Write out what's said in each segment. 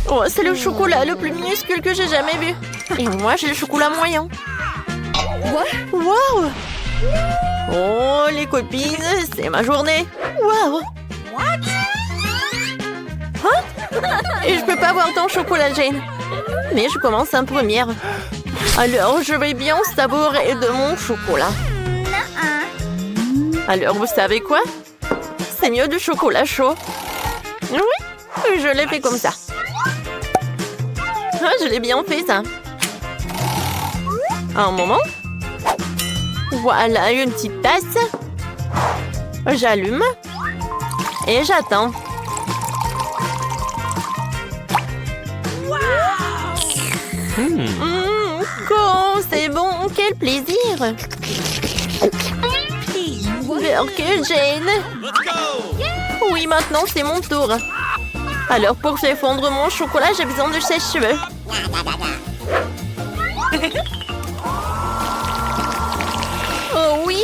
Oh, c'est le chocolat le plus minuscule que j'ai jamais vu. Et moi, j'ai le chocolat moyen. Waouh! Oh, les copines, c'est ma journée. Waouh! Hein? Et je peux pas avoir ton chocolat, Jane. Mais je commence en première. Alors, je vais bien savourer de mon chocolat. Alors, vous savez quoi? C'est mieux du chocolat chaud. Oui, je l'ai fait comme ça. Ah, je l'ai bien fait, ça. Un moment. Voilà, une petite tasse. J'allume. Et j'attends. C'est bon, quel plaisir. Burger Jane. Oui, maintenant c'est mon tour. Alors pour faire fondre mon chocolat, j'ai besoin de sèche-cheveux. Oh oui,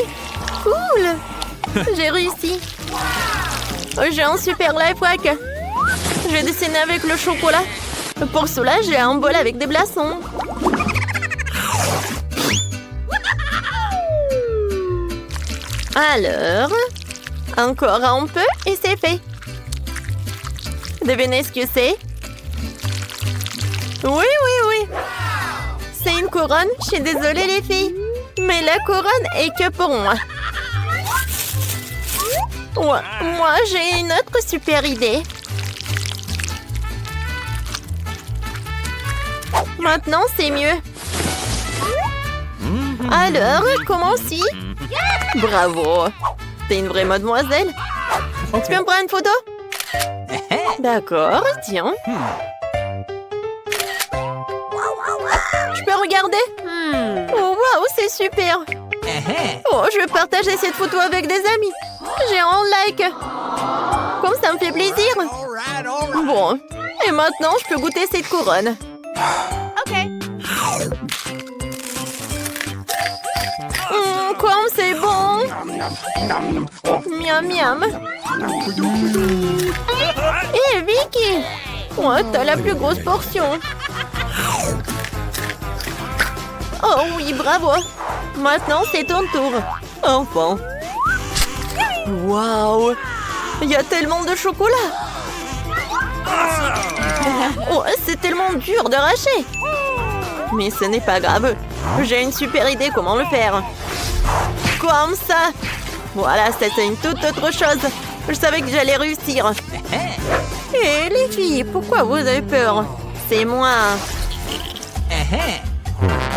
cool. J'ai réussi. J'ai un super life hack. Je vais dessiner avec le chocolat. Pour cela, j'ai un bol avec des glaçons. Alors, encore un peu et c'est fait. Devinez ce que c'est? Oui. C'est une couronne. Je suis désolée les filles. Mais la couronne est que pour moi. Ouais, moi, j'ai une autre super idée. Maintenant, c'est mieux. Alors, comment si? Bravo. T'es une vraie mademoiselle. Tu peux me prendre une photo? D'accord, tiens. Je peux regarder? Oh, waouh, c'est super. Oh, je vais partager cette photo avec des amis. J'ai un like. Comme ça me fait plaisir. Bon, et maintenant, je peux goûter cette couronne. Comme c'est bon. Miam miam. Hé, Vicky. Oh, t'as la plus grosse portion. Oh oui, bravo. Maintenant, c'est ton tour. Enfin. Waouh. Il y a tellement de chocolat. Oh, c'est tellement dur d'arracher. Mais ce n'est pas grave. J'ai une super idée comment le faire. Comme ça. Voilà, c'est une toute autre chose. Je savais que j'allais réussir. Hé, les filles, pourquoi vous avez peur? C'est moi.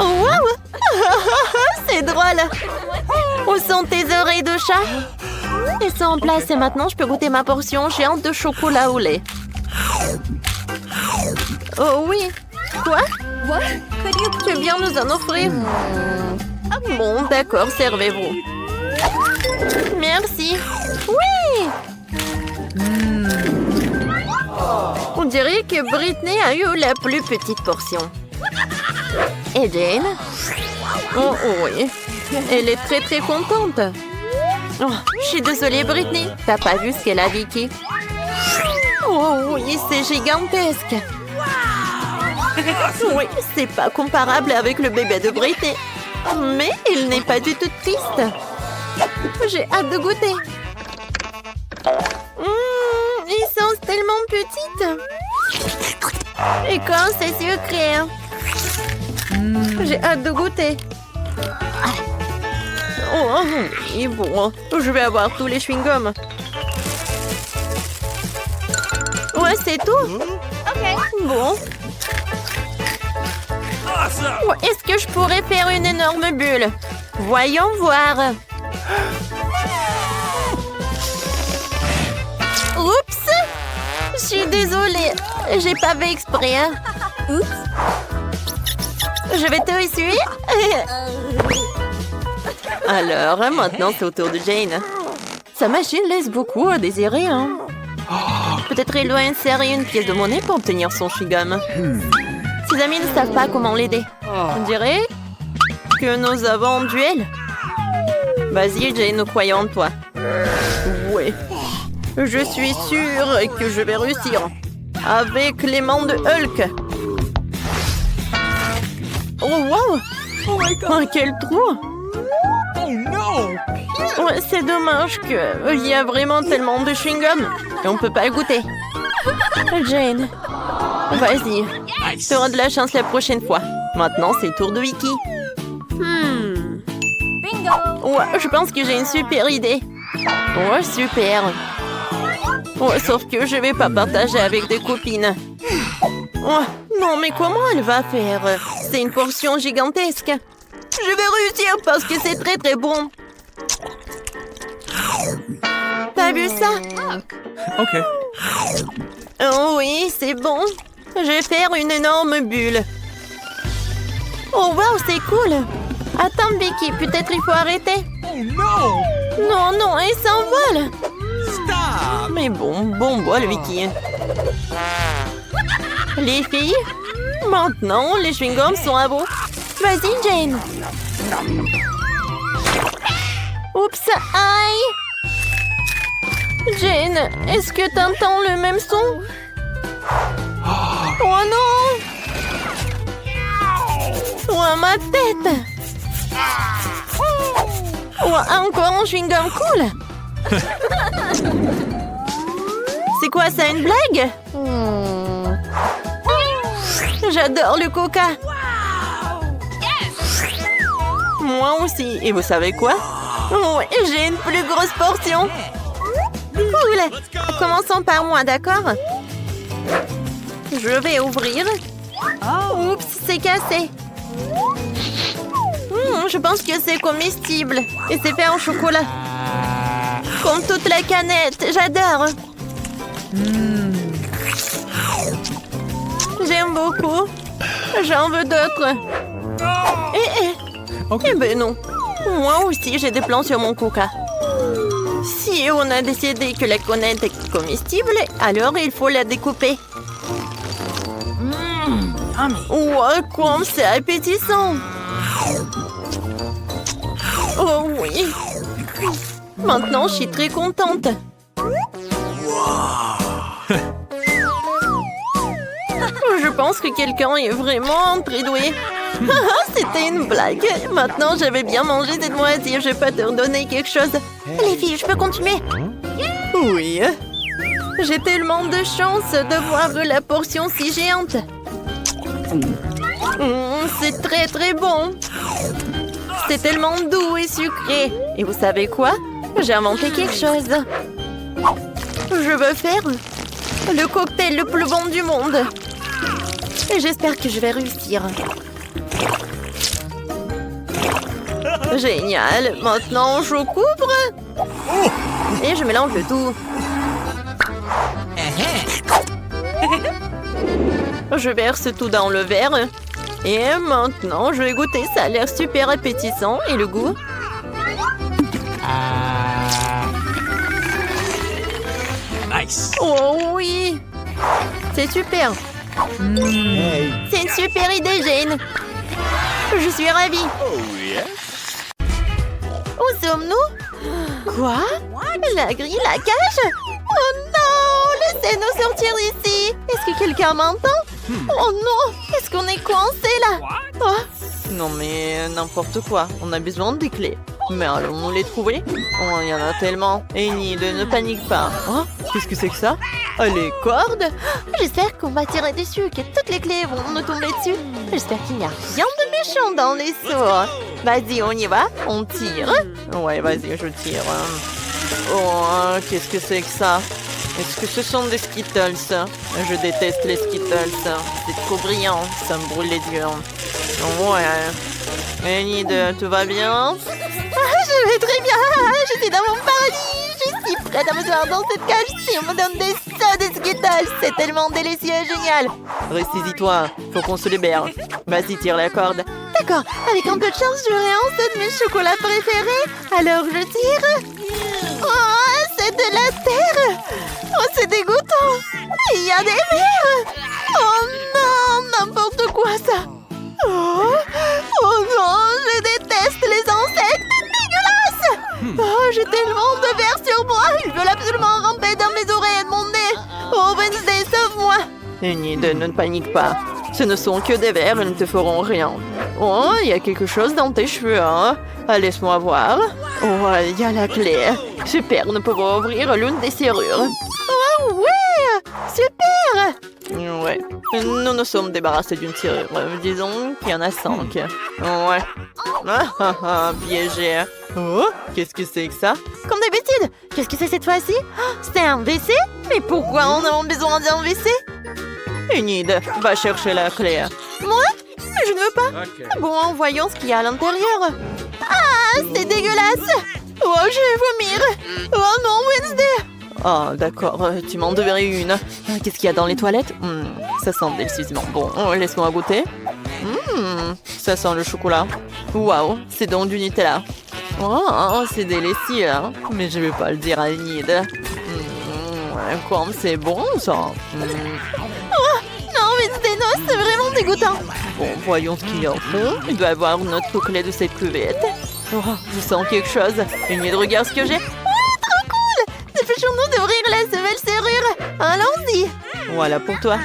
Oh, waouh. C'est drôle. Où sont tes oreilles de chat? Elles sont en place et maintenant je peux goûter ma portion géante de chocolat au lait. Oh oui. Quoi? Tu viens nous en offrir? Bon, d'accord, servez-vous. Merci. Oui! On dirait que Britney a eu la plus petite portion. Et Jane? Oh oui. Elle est très très contente. Oh, je suis désolée, Britney. T'as pas vu ce qu'elle a, Vicky? Oh oui, c'est gigantesque. Oui, c'est pas comparable avec le bébé de Britney. Mais il n'est pas du tout triste. J'ai hâte de goûter. Ils sont tellement petites. Et quand c'est sucré. J'ai hâte de goûter. Oh, et bon, je vais avoir tous les chewing-gums. Ouais, c'est tout. Bon. Oh, est-ce que je pourrais faire une énorme bulle? Voyons voir. Oups! Je suis désolée. J'ai pas fait exprès. Hein. Oups. Je vais te essuyer. Alors, maintenant, c'est au tour de Jane. Sa machine laisse beaucoup à désirer. Hein. Peut-être il doit insérer une pièce de monnaie pour obtenir son chewing-gum. Ses amis ne savent pas comment l'aider. On dirait que nous avons un duel. Vas-y, Jane, nous croyons en toi. Oui. Je suis sûre que je vais réussir. avec les mains de Hulk. Oh, wow! Oh, quel trou! Oh non! Ouais, c'est dommage qu'il y a vraiment tellement de chewing-gum et on peut pas le goûter. Jane, vas-y. Nice. Tu auras de la chance la prochaine fois. Maintenant, c'est le tour de Vicky. Ouais, je pense que j'ai une super idée. Ouais, super. Ouais, sauf que je vais pas partager avec des copines. Ouais, non, mais comment elle va faire? C'est une portion gigantesque. Je vais réussir parce que c'est très très bon. T'as vu ça? OK. Oh oui, c'est bon. Je vais faire une énorme bulle. Oh wow, c'est cool. Attends, Vicky, peut-être il faut arrêter. Oh non! Non, non, elle s'envole. Stop! Mais bon bol, Vicky. Les filles, maintenant, les chewing-gums sont à vous. Vas-y, Jane. Oups, aïe. Jane, est-ce que t'entends le même son? Oh non! Oh, ma tête! Oh, encore un chewing-gum cool! C'est quoi ça, une blague? J'adore le coca! Moi aussi. Et vous savez quoi? Oh, j'ai une plus grosse portion! Cool! Commençons par moi, d'accord? Je vais ouvrir. Oups, c'est cassé. Je pense que c'est comestible. Et c'est fait en chocolat. Comme toute la canette. J'adore. J'aime beaucoup. J'en veux d'autres. Okay. Eh ben non. Moi aussi, j'ai des plans sur mon coca. Si on a décidé que la canette est comestible, alors il faut la découper. Ouais, comme c'est appétissant. Oh oui. Maintenant, je suis très contente. Je pense que quelqu'un est vraiment très doué. C'était une blague. Maintenant, j'avais bien mangé cette moitié. Je vais pas te redonner quelque chose. Les filles, je peux continuer? Oui. J'ai tellement de chance de voir la portion si géante. C'est très très bon. C'est tellement doux et sucré. Et vous savez quoi? J'ai inventé quelque chose. Je veux faire le cocktail le plus bon du monde. Et j'espère que je vais réussir. Génial. Maintenant, je couvre. Et je mélange le tout. Je verse tout dans le verre. Et maintenant, je vais goûter. Ça a l'air super appétissant. Et le goût? Nice. Oh oui! C'est super. C'est une super idée, Jane. Je suis ravie. Où sommes-nous? Quoi? La grille, la cage? Oh non! Laissez-nous sortir d'ici. Est-ce que quelqu'un m'entend? Oh non! Est-ce qu'on est coincé là? Oh. Non mais n'importe quoi. On a besoin des clés. Mais allons-nous les trouver? Oh, il y en a tellement. Enid, ne panique pas. Oh, qu'est-ce que c'est que ça? Oh, les cordes? J'espère qu'on va tirer dessus, que toutes les clés vont nous tomber dessus. J'espère qu'il n'y a rien de méchant dans les seaux. Vas-y, on y va? On tire? Ouais, vas-y, je tire. Oh, qu'est-ce que c'est que ça? Est-ce que ce sont des Skittles? Je déteste les Skittles. C'est trop brillant, ça me brûle les yeux. Ouais. Enid, tout va bien? Je vais très bien. Je suis dans mon paradis. Je suis prête à me voir dans cette cage si on me donne des sauts de Skittles. C'est tellement délicieux et génial. Ressaisis-toi. Faut qu'on se libère. Vas-y, tire la corde. D'accord. Avec un peu de chance, j'aurai un seul de mes chocolats préférés. Alors, je tire. Oh, c'est de la terre. Oh, c'est dégoûtant. Il y a des vers. Oh non, n'importe quoi ça. Oh non, je déteste les insectes. Dégueulasse. Oh, j'ai tellement de vers sur moi. Ils veulent absolument ramper dans mes oreilles et de mon nez. Oh, Wednesday, sauve-moi. Enid, ne panique pas. Ce ne sont que des verres, ils ne te feront rien. Oh, il y a quelque chose dans tes cheveux, hein? Laisse-moi voir. Oh, il y a la clé. Super, nous pouvons ouvrir l'une des serrures. Oh, ouais! Super! Ouais, nous nous sommes débarrassés d'une serrure. Disons qu'il y en a 5. Ouais. Piégé. Oh, qu'est-ce que c'est que ça? Comme d'habitude. Qu'est-ce que c'est cette fois-ci? C'est un WC? Mais pourquoi on a besoin d'un WC? Enid, va chercher la clé. Moi? Mais je ne veux pas. Okay. Bon, voyons ce qu'il y a à l'intérieur. Ah, c'est dégueulasse. Oh, je vais vomir. Oh non, Wednesday. Ah, d'accord, tu m'en devrais une. Qu'est-ce qu'il y a dans les toilettes? Ça sent délicieusement bon. Laisse-moi goûter. Ça sent le chocolat. Waouh, c'est donc du Nutella. Oh, c'est délicieux, hein? Mais je vais pas le dire à Enid. Comme c'est bon, ça. Non, Wednesday, non, c'est vraiment dégoûtant. Bon, voyons ce qu'il y a au fond. Il doit y avoir notre clé de cette cuvette. Oh, je sens quelque chose. Enid, regarde ce que j'ai. Trop cool! Dépêchons-nous d'ouvrir la nouvelle serrure. Allons-y. Voilà pour toi.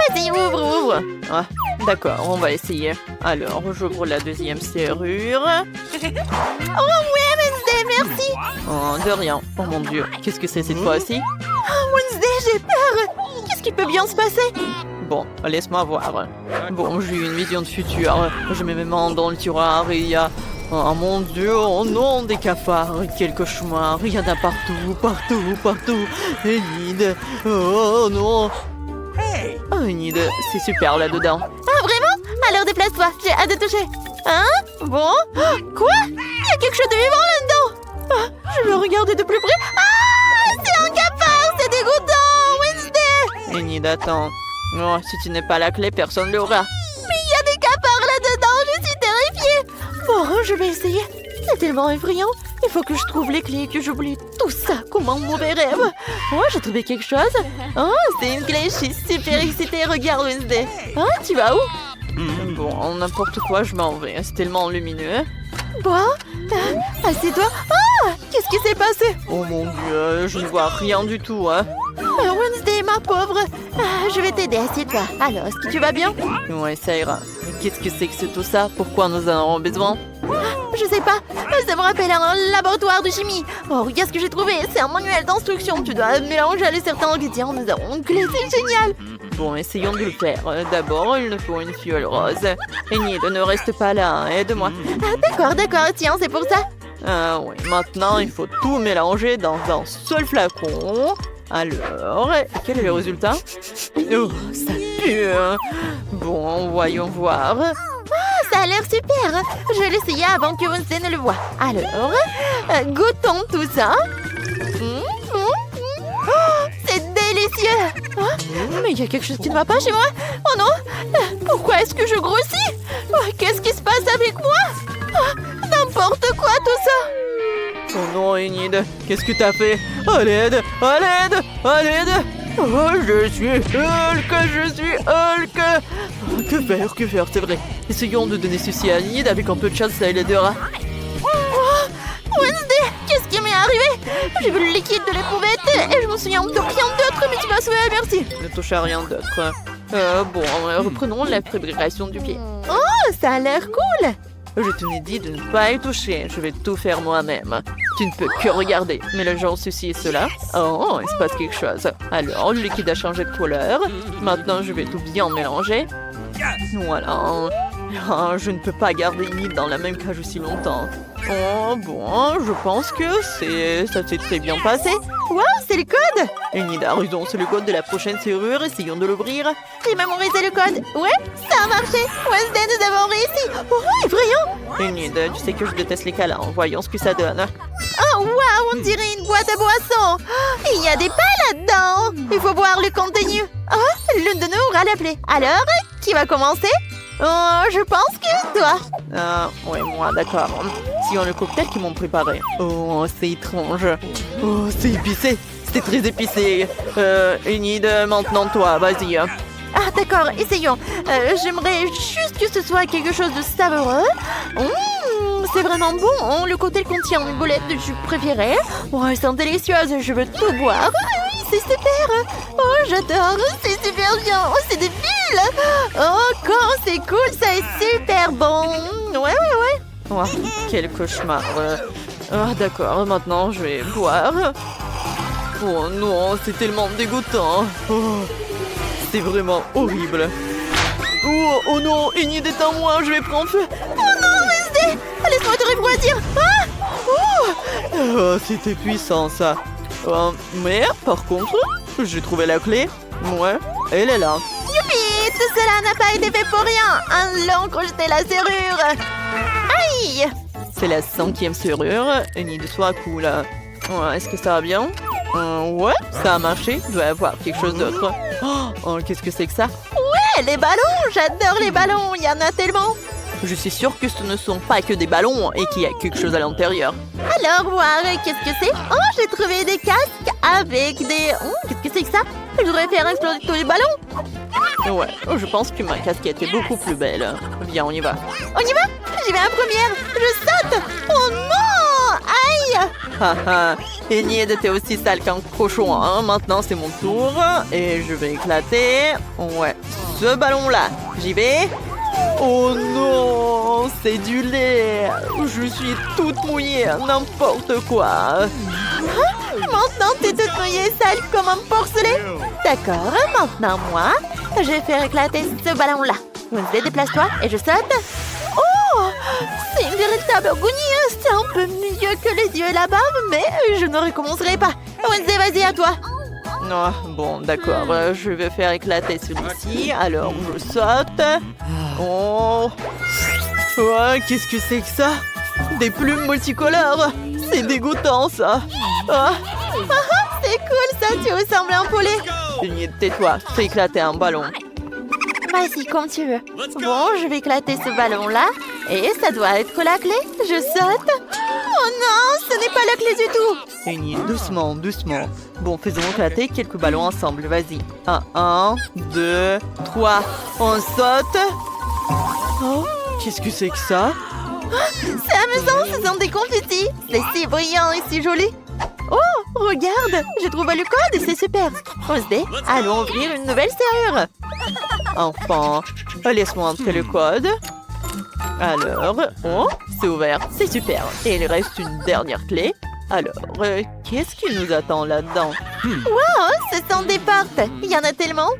Vas-y, ouvre. Ah, d'accord, on va essayer. Alors, j'ouvre la deuxième serrure. Oh ouais, Wednesday, merci. Oh, de rien. Oh mon Dieu, qu'est-ce que c'est cette fois-ci? Oh, Wednesday, j'ai peur. Qu'est-ce qui peut bien se passer? Bon, laisse-moi voir. Bon, j'ai eu une vision de futur. Je mets mes mains dans le tiroir et il y a... Oh mon Dieu, oh non, des cafards, quel cauchemar, il y en a partout. Enid, oh non. Oh Enid, c'est super là-dedans. Ah vraiment? Alors déplace-toi, j'ai hâte de toucher. Hein? Bon? Quoi? Il y a quelque chose de vivant là-dedans. Je veux regarder de plus près. Ah, c'est un cafard, c'est dégoûtant, Wednesday. Enid, attends. Oh, si tu n'es pas la clé, personne ne l'aura. Mais il y a des cafards là-dedans, je suis terrifiée. Bon, je vais essayer. C'est tellement effrayant. Il faut que je trouve les clés et que j'oublie tout ça comme un mauvais rêve. Oh, j'ai trouvé quelque chose. Oh, c'est une clé. Je suis super excitée. Regarde, Wednesday. Ah, tu vas où? Bon, n'importe quoi, je m'en vais. C'est tellement lumineux. Bon, assieds-toi. Ah, qu'est-ce qui s'est passé? Oh mon Dieu, je ne vois rien du tout, hein. Wednesday, ma pauvre. Je vais t'aider, assieds-toi. Alors, est-ce que tu vas bien? Ouais, ça ira. Mais qu'est-ce que c'est que c'est tout ça? Pourquoi nous en avons besoin? Je sais pas. Ça me rappelle un laboratoire de chimie. Oh, regarde ce que j'ai trouvé. C'est un manuel d'instruction. Tu dois mélanger les certains ingrédients. Nous avons une clé, c'est génial. Bon, essayons de le faire. D'abord, il nous faut une fiole rose. Enid, ne reste pas là. Aide-moi. D'accord. Tiens, c'est pour ça. Oui. Maintenant, il faut tout mélanger dans un seul flacon. Alors, quel est le résultat? Oh, ça pue. Bon, voyons voir. Ça a l'air super. Je vais l'essayer avant que Wednesday ne le voie. Alors, goûtons tout ça. Oh, c'est délicieux. Mais il y a quelque chose qui ne va pas chez moi. Oh non. Pourquoi est-ce que je grossis? Qu'est-ce qui se passe avec moi? N'importe quoi tout ça. Oh non, Enid, qu'est-ce que t'as fait? À l'aide! Oh, je suis Hulk! Oh, que faire, c'est vrai. Essayons de donner ceci à Enid, avec un peu de chance, ça l'aidera. Oh, Wednesday, qu'est-ce qui m'est arrivé? J'ai vu le liquide de l'éprouvette et je me souviens de rien d'autre, mais tu m'as sauvé, merci. Ne touche à rien d'autre. Bon, reprenons la préparation du pied. Oh, ça a l'air cool! Je t'ai dit de ne pas y toucher. Je vais tout faire moi-même. Tu ne peux que regarder. Mélangeons ceci et cela. Oh, il se passe quelque chose. Alors, le liquide a changé de couleur. Maintenant, je vais tout bien mélanger. Voilà. Je ne peux pas garder Enid dans la même cage aussi longtemps. Oh, bon, je pense que ça s'est très bien passé. Wow, c'est le code! Enid a raison, c'est le code de la prochaine serrure. Essayons de l'ouvrir. J'ai mémorisé le code. Ouais, ça a marché. Wednesday, nous avons réussi. Oh, effrayant! Enid, tu sais que je déteste les câlins. Voyons ce que ça donne. Oh, wow, on dirait une boîte à boissons. Il y a des pas là-dedans. Il faut voir le contenu. Oh, l'une de nous aura l'appelé. Alors, qui va commencer? Oh, je pense que toi. Ouais, moi, d'accord. Si on le cocktail qu'ils m'ont préparé. Oh, c'est étrange. Oh, c'est épicé. C'est très épicé. Enid, maintenant toi, vas-y. Ah, d'accord, essayons. J'aimerais juste que ce soit quelque chose de savoureux. C'est vraiment bon. Le cocktail contient une boulette de jus préférée. Oh, elles sont délicieuses. Je veux tout boire. C'est super. Oh, j'adore. C'est super bien. c'est cool, ça est super bon. Ouais. Oh, quel cauchemar. D'accord, maintenant je vais boire. Oh non, c'est tellement dégoûtant. Oh, c'est vraiment horrible. Oh non, une idée à moi, je vais prendre feu. Oh non, Wednesday, laisse-moi te refroidir. C'était puissant ça. Mais par contre, j'ai trouvé la clé. Ouais, elle est là. Youpi, tout cela n'a pas été fait pour rien. Un long crocheté la serrure. Aïe! C'est la 5e serrure. Une idée soit cool. Est-ce que ça va bien? Ouais, ça a marché. Il doit y avoir quelque chose d'autre. Oh, qu'est-ce que c'est que ça? Ouais, les ballons! J'adore les ballons, il y en a tellement. Je suis sûre que ce ne sont pas que des ballons et qu'il y a quelque chose à l'intérieur. Alors, voir, qu'est-ce que c'est? Oh, j'ai trouvé des casques avec des... qu'est-ce que c'est que ça? Je devrais faire exploser tous les ballons. Ouais, je pense que ma casquette est beaucoup plus belle. Viens, on y va. On y va? J'y vais en première. Je saute. Oh non! Aïe! Haha, Enid était aussi sale qu'un cochon. Hein. Maintenant, c'est mon tour. Et je vais éclater. Ouais, ce ballon-là. J'y vais. Oh non, c'est du lait. Je suis toute mouillée, n'importe quoi. Maintenant, t'es toute mouillée, sale comme un porcelet. D'accord, maintenant moi, je vais faire éclater ce ballon-là. Wednesday, déplace-toi et je saute. Oh, c'est une véritable agonie. C'est un peu mieux que les dieux là-bas, mais je ne recommencerai pas. Wednesday, vas-y, à toi. Oh, bon, d'accord, je vais faire éclater celui-ci. Alors, je saute. Oh, qu'est-ce que c'est que ça? Des plumes multicolores. C'est dégoûtant, ça. C'est cool, ça, tu ressembles à un poulet. Tais-toi, fais éclater un ballon. Vas-y, comme tu veux. Bon, je vais éclater ce ballon-là. Et ça doit être la clé. Je saute. Oh non, ce n'est pas la clé du tout. Enid, doucement, doucement. Bon, faisons éclater quelques ballons ensemble. Vas-y. 1, 2, 3. On saute. Oh, qu'est-ce que c'est que ça? C'est amusant, ce sont des confettis. C'est si brillant et si joli. Oh, regarde, j'ai trouvé le code et c'est super. Wednesday, allons ouvrir une nouvelle serrure. Enfin, laisse-moi entrer le code. Alors, oh, c'est ouvert, c'est super. Et il reste une dernière clé. Alors, qu'est-ce qui nous attend là-dedans? Wow, ce sont des portes. Il y en a tellement.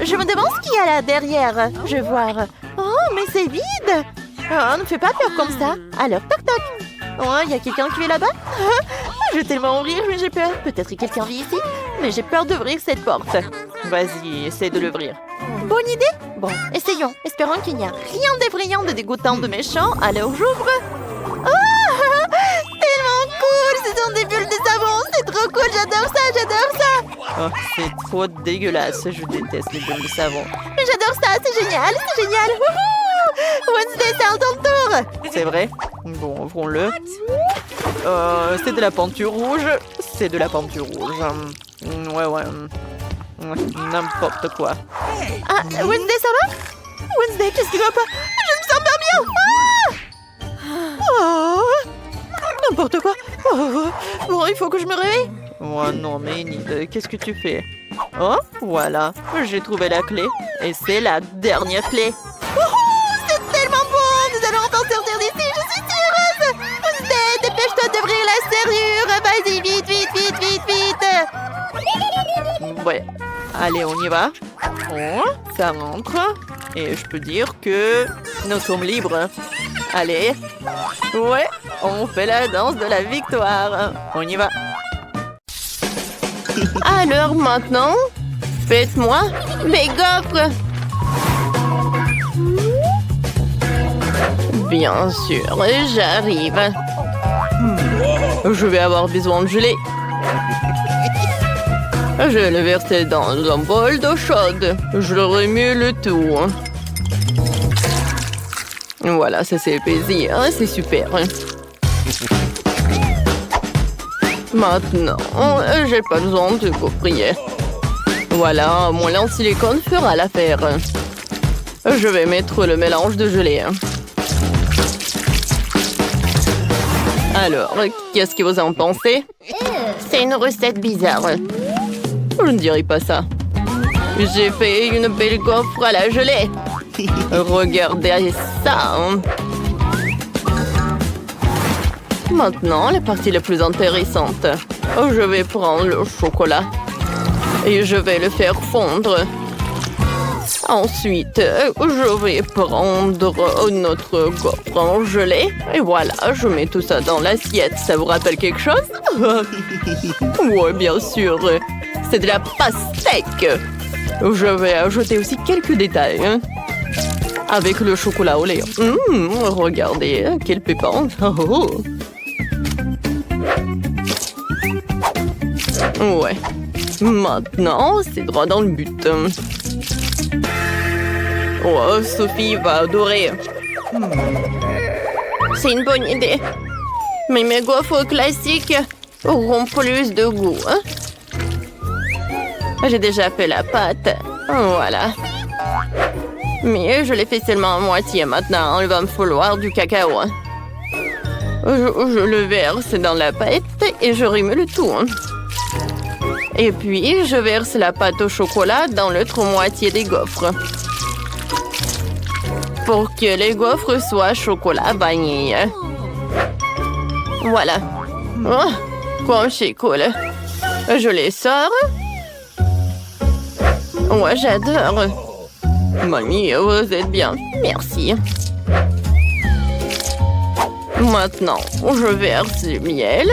Je me demande ce qu'il y a là derrière. Je vais voir. Oh, mais c'est vide. Oh, ne fais pas peur comme ça. Alors, toc toc. Oh, il y a quelqu'un qui est là-bas. Je vais tellement ouvrir, mais j'ai peur. Peut-être que quelqu'un vit ici. Mais j'ai peur d'ouvrir cette porte. Vas-y, essaie de l'ouvrir. Bonne idée. Bon, essayons. Espérons qu'il n'y a rien d'effrayant, de dégoûtant, de méchant. Alors, j'ouvre. Oh, tellement cool. Ce sont des bulles de savon. C'est trop cool. J'adore ça, j'adore ça. Oh, c'est trop dégueulasse. Je déteste les bulles de savon. Mais j'adore ça. C'est génial, c'est génial. Wouhou! Wednesday, c'est à ton tour. C'est vrai? Bon, ouvrons-le. C'est de la peinture rouge. C'est de la peinture rouge. Ouais. N'importe quoi. Ah, Wednesday, ça va? Wednesday, qu'est-ce qui va pas? Je ne me sens pas bien. Oh, n'importe quoi. Bon, il faut que je me réveille. Oh non, mais Enid, qu'est-ce que tu fais? Oh, voilà. J'ai trouvé la clé. Et c'est la dernière clé. C'est tellement bon. Nous allons t'en sortir d'ici. Je suis si heureuse. Wednesday, dépêche-toi d'ouvrir la serrure. Vas-y, vite, vite, vite, vite, vite. Ouais. Allez, on y va. Oh, ça rentre. Et je peux dire que nous sommes libres. Allez. Ouais, on fait la danse de la victoire. On y va. Alors maintenant, faites-moi mes gaufres. Bien sûr, j'arrive. Je vais avoir besoin de gelée. Je vais le verser dans un bol d'eau chaude. Je le remue le tout. Voilà, ça s'est épaissi. C'est super. Maintenant, j'ai pas besoin de gaufrier. Voilà, mon lait en silicone fera l'affaire. Je vais mettre le mélange de gelée. Alors, qu'est-ce que vous en pensez? C'est une recette bizarre. Je ne dirais pas ça. J'ai fait une belle gaufre à la gelée. Regardez ça. Maintenant, la partie la plus intéressante. Je vais prendre le chocolat et je vais le faire fondre. Ensuite, je vais prendre notre gaufre en gelée. Et voilà, je mets tout ça dans l'assiette. Ça vous rappelle quelque chose? Oui, bien sûr. C'est de la pastèque. Je vais ajouter aussi quelques détails. Avec le chocolat au lait. Regardez, quelle pépante. Oh. Ouais. Maintenant, c'est droit dans le but. Oh, Sophie va adorer. C'est une bonne idée. Mais mes gaufres classiques auront plus de goût. J'ai déjà fait la pâte. Voilà. Mais je l'ai fait seulement à moitié. Maintenant, il va me falloir du cacao. Je le verse dans la pâte et je remue le tout. Et puis, je verse la pâte au chocolat dans l'autre moitié des gaufres. Pour que les gaufres soient chocolat vanille. Voilà. Oh, comme c'est cool. Je les sors. Ouais, j'adore. Mamie, vous êtes bien. Merci. Maintenant, je verse du miel.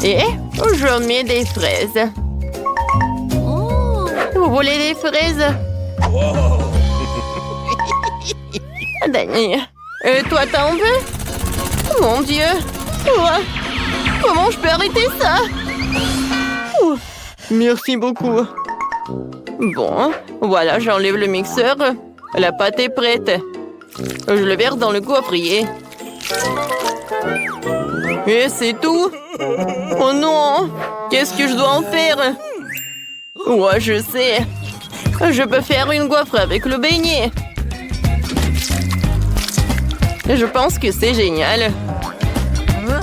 Et je mets des fraises. Vous voulez des fraises? Danny, et toi t'en veux? Mon Dieu! Ouais. Comment je peux arrêter ça? Merci beaucoup. Bon, voilà, j'enlève le mixeur. La pâte est prête. Je le verse dans le gaufrier. Et c'est tout? Oh non! Qu'est-ce que je dois en faire? Ouais, je sais. Je peux faire une gaufre avec le beignet. Je pense que c'est génial.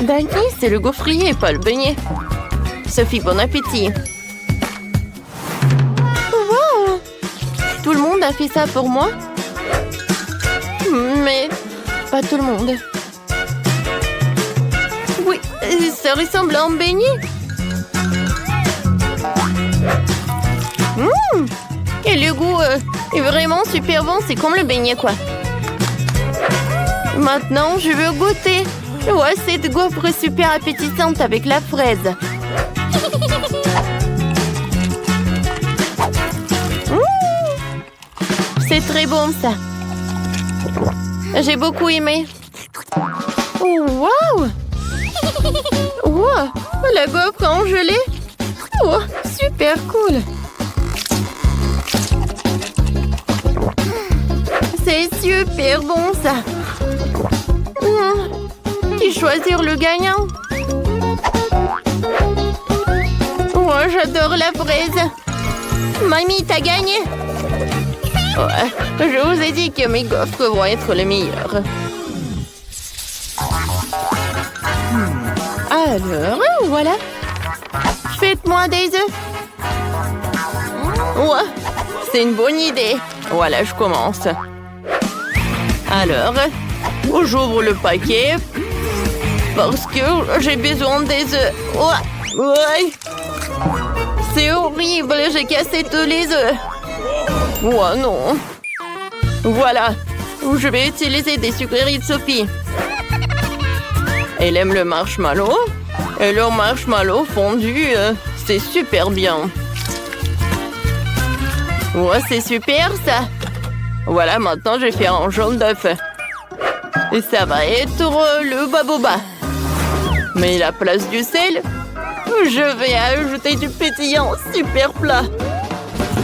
Danny, c'est le gaufrier, pas le beignet. Sophie, bon appétit. Wow! Tout le monde a fait ça pour moi? Mais pas tout le monde. Oui, ça ressemble à un beignet. Et le goût est vraiment super bon. C'est comme le beignet, quoi. Maintenant, je veux goûter. Ouais, cette gaufre super appétissante avec la fraise. C'est très bon, ça. J'ai beaucoup aimé. Oh, wow! Wow! La gaufre en gelée. Oh, super cool. C'est super bon, ça. Qui choisir le gagnant? Oh, j'adore la fraise. Mamie, t'as gagné. Ouais, je vous ai dit que mes gaufres vont être les meilleures. Alors, voilà. Faites-moi des œufs. Ouais, c'est une bonne idée. Voilà, je commence. Alors, j'ouvre le paquet parce que j'ai besoin des œufs. Ouais. C'est horrible, j'ai cassé tous les œufs. Oh non. Voilà, je vais utiliser des sucreries de Sophie. Elle aime le marshmallow. Et le marshmallow fondu, c'est super bien. Ouais, c'est super ça. Voilà, maintenant je vais faire un jaune d'œuf. Et ça va être le baboba. Mais la place du sel, je vais ajouter du pétillant super plat.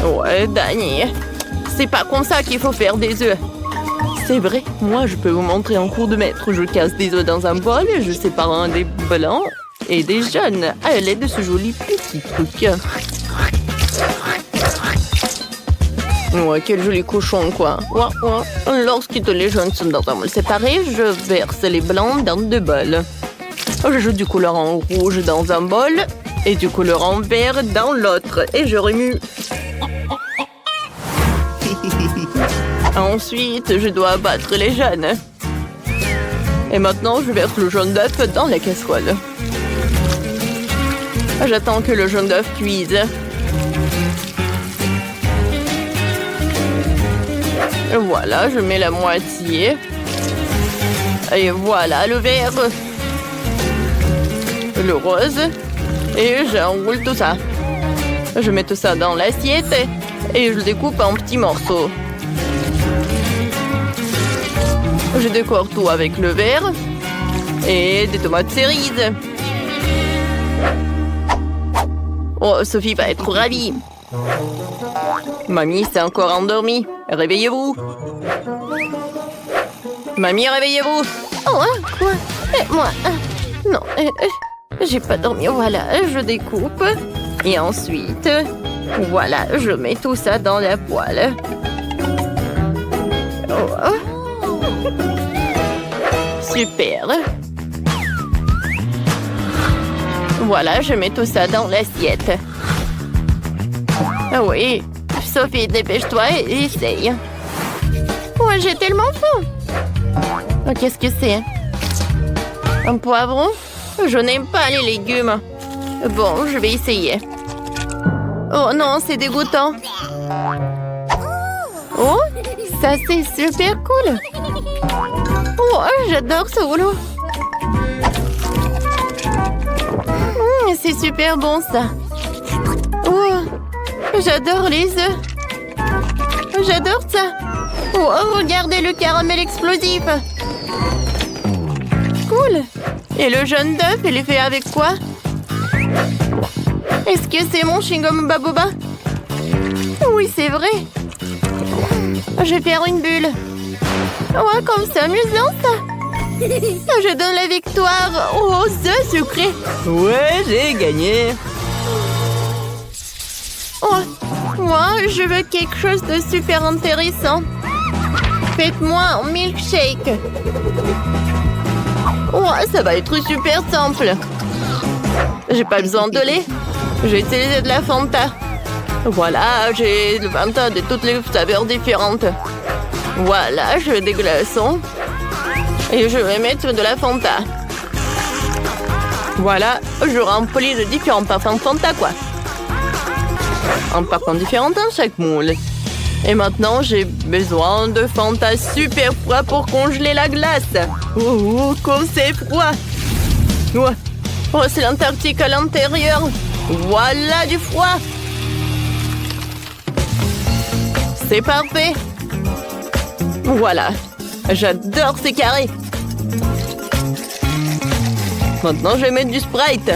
Ouais, Danny, c'est pas comme ça qu'il faut faire des œufs. C'est vrai, moi je peux vous montrer en cours de maître. Je casse des œufs dans un bol, je sépare un des blancs et des jaunes à l'aide de ce joli petit truc. Ouais, quel joli cochon, quoi. Ouais. Lorsque les jaunes sont dans un bol séparé, je verse les blancs dans deux bols. J'ajoute du colorant rouge dans un bol et du colorant vert dans l'autre. Et je remue. Ensuite, je dois abattre les jeunes. Et maintenant, je verse le jaune d'œuf dans la casserole. J'attends que le jaune d'œuf cuise. Voilà, je mets la moitié. Et voilà le vert. Le rose. Et j'enroule tout ça. Je mets tout ça dans l'assiette et je le découpe en petits morceaux. Je décore tout avec le vert et des tomates cerises. Oh, Sophie va être ravie. Mamie s'est encore endormie. Réveillez-vous. Mamie, réveillez-vous. Oh, hein, quoi? Moi, non, j'ai pas dormi. Voilà, je découpe. Et ensuite, voilà, je mets tout ça dans la poêle. Oh. Super. Voilà, je mets tout ça dans l'assiette. Oui, Sophie, dépêche-toi et essaye. Oh, j'ai tellement faim. Oh, qu'est-ce que c'est? Un poivron? Je n'aime pas les légumes. Bon, je vais essayer. Oh non, c'est dégoûtant. Oh, ça c'est super cool. Oh, j'adore ce rouleau. C'est super bon ça. Oh, j'adore les œufs. J'adore ça. Oh, regardez le caramel explosif. Cool. Et le jaune d'œuf, il est fait avec quoi? Est-ce que c'est mon chewing-gum Baboba? Oui, c'est vrai. Je vais faire une bulle. Ouais, comme c'est amusant, ça. Je donne la victoire aux œufs sucrés. Ouais, j'ai gagné. Oh, moi, je veux quelque chose de super intéressant. Faites-moi un milkshake. Oh, ça va être super simple. J'ai pas besoin de lait. J'ai utilisé de la Fanta. Voilà, j'ai de Fanta de toutes les saveurs différentes. Voilà, je des glaçons. Et je vais mettre de la Fanta. Voilà, je remplis de différents parfums de Fanta, quoi. Un parfum différent dans chaque moule. Et maintenant, j'ai besoin de Fanta super froid pour congeler la glace. Oh, comme c'est froid. Oh, c'est l'Antarctique à l'intérieur. Voilà du froid. C'est parfait. Voilà. J'adore ces carrés. Maintenant, je vais mettre du Sprite.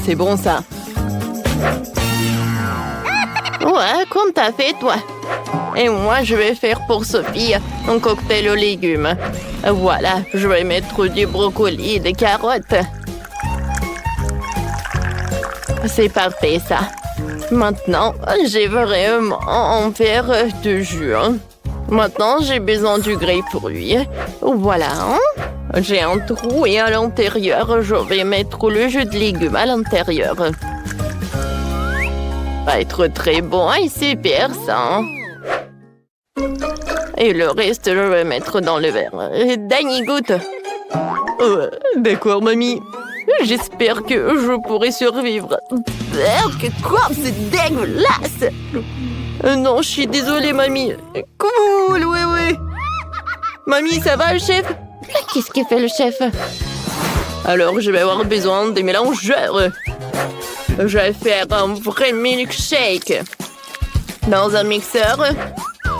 C'est bon, ça. Ouais, comme t'as fait, toi. Et moi, je vais faire pour Sophie un cocktail aux légumes. Voilà, je vais mettre du brocoli et des carottes. C'est parfait, ça. Maintenant, j'ai vraiment un verre de jus. Maintenant, j'ai besoin du grapefruit. Voilà. J'ai un trou et à l'intérieur, je vais mettre le jus de légumes à l'intérieur. Va être très bon et super, ça. Et le reste, je vais mettre dans le verre. Danny, goûte. D'accord, mamie. J'espère que je pourrai survivre. Quoi? C'est dégueulasse! Non, je suis désolée, mamie. Cool, oui. Mamie, ça va, le chef? Qu'est-ce que fait le chef? Alors, je vais avoir besoin des mélangeurs. Je vais faire un vrai milkshake. Dans un mixeur,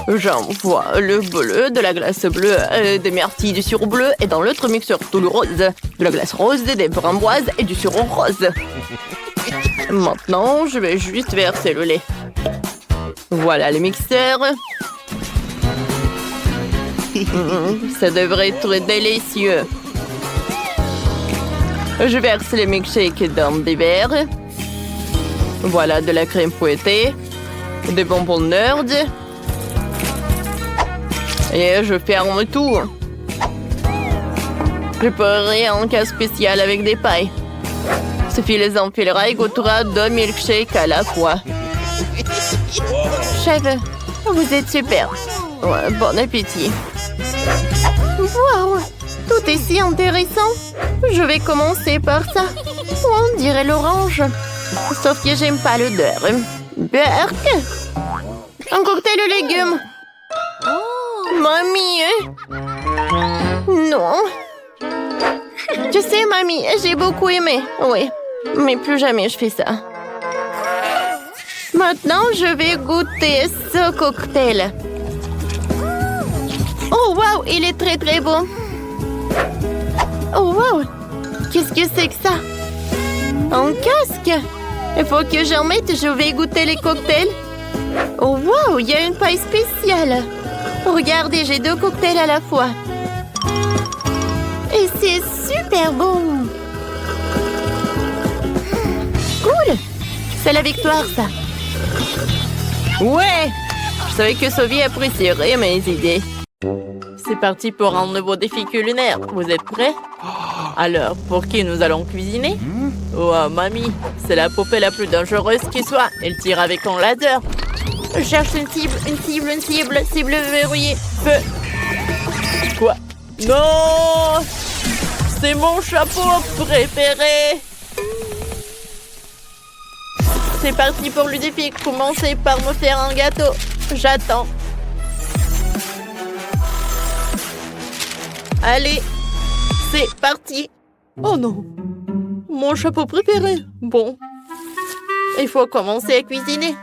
j'envoie le bleu, de la glace bleue, des myrtilles, du sirop bleu. Et dans l'autre mixeur, tout le rose. De la glace rose, des framboises et du sirop rose. Maintenant, je vais juste verser le lait. Voilà le mixeur. Ça devrait être délicieux. Je verse les milkshakes dans des verres. Voilà de la crème fouettée. Des bonbons Nerd. Et je ferme tout. Je ferai un cas spécial avec des pailles. Sophie les enfilera et goûtera 2 milkshakes à la fois. Chef, vous êtes super. Ouais, bon appétit. Wow! Tout est si intéressant. Je vais commencer par ça. On dirait l'orange. Sauf que j'aime pas l'odeur. Berk! Un cocktail de légumes. Mamie! Non. Tu sais, mamie, j'ai beaucoup aimé. Oui, mais plus jamais je fais ça. Maintenant, je vais goûter ce cocktail. Oh, wow, il est très, très beau. Oh, wow! Qu'est-ce que c'est que ça? Un casque? Il faut que j'en mette, je vais goûter les cocktails. Oh, wow! Il y a une paille spéciale. Regardez, j'ai 2 cocktails à la fois. Et c'est super bon. Cool! C'est la victoire, ça. Ouais! Je savais que Sophie apprécierait mes idées. C'est parti pour un nouveau défi culinaire. Vous êtes prêts? Alors, pour qui nous allons cuisiner? Oh, mamie, c'est la poupée la plus dangereuse qui soit. Elle tire avec un laser. Je cherche une cible. Cible verrouillée. Feu. Quoi? Non! C'est mon chapeau préféré. C'est parti pour le défi. Commencez par me faire un gâteau. J'attends. Allez, c'est parti. Oh non, mon chapeau préféré. Bon, il faut commencer à cuisiner.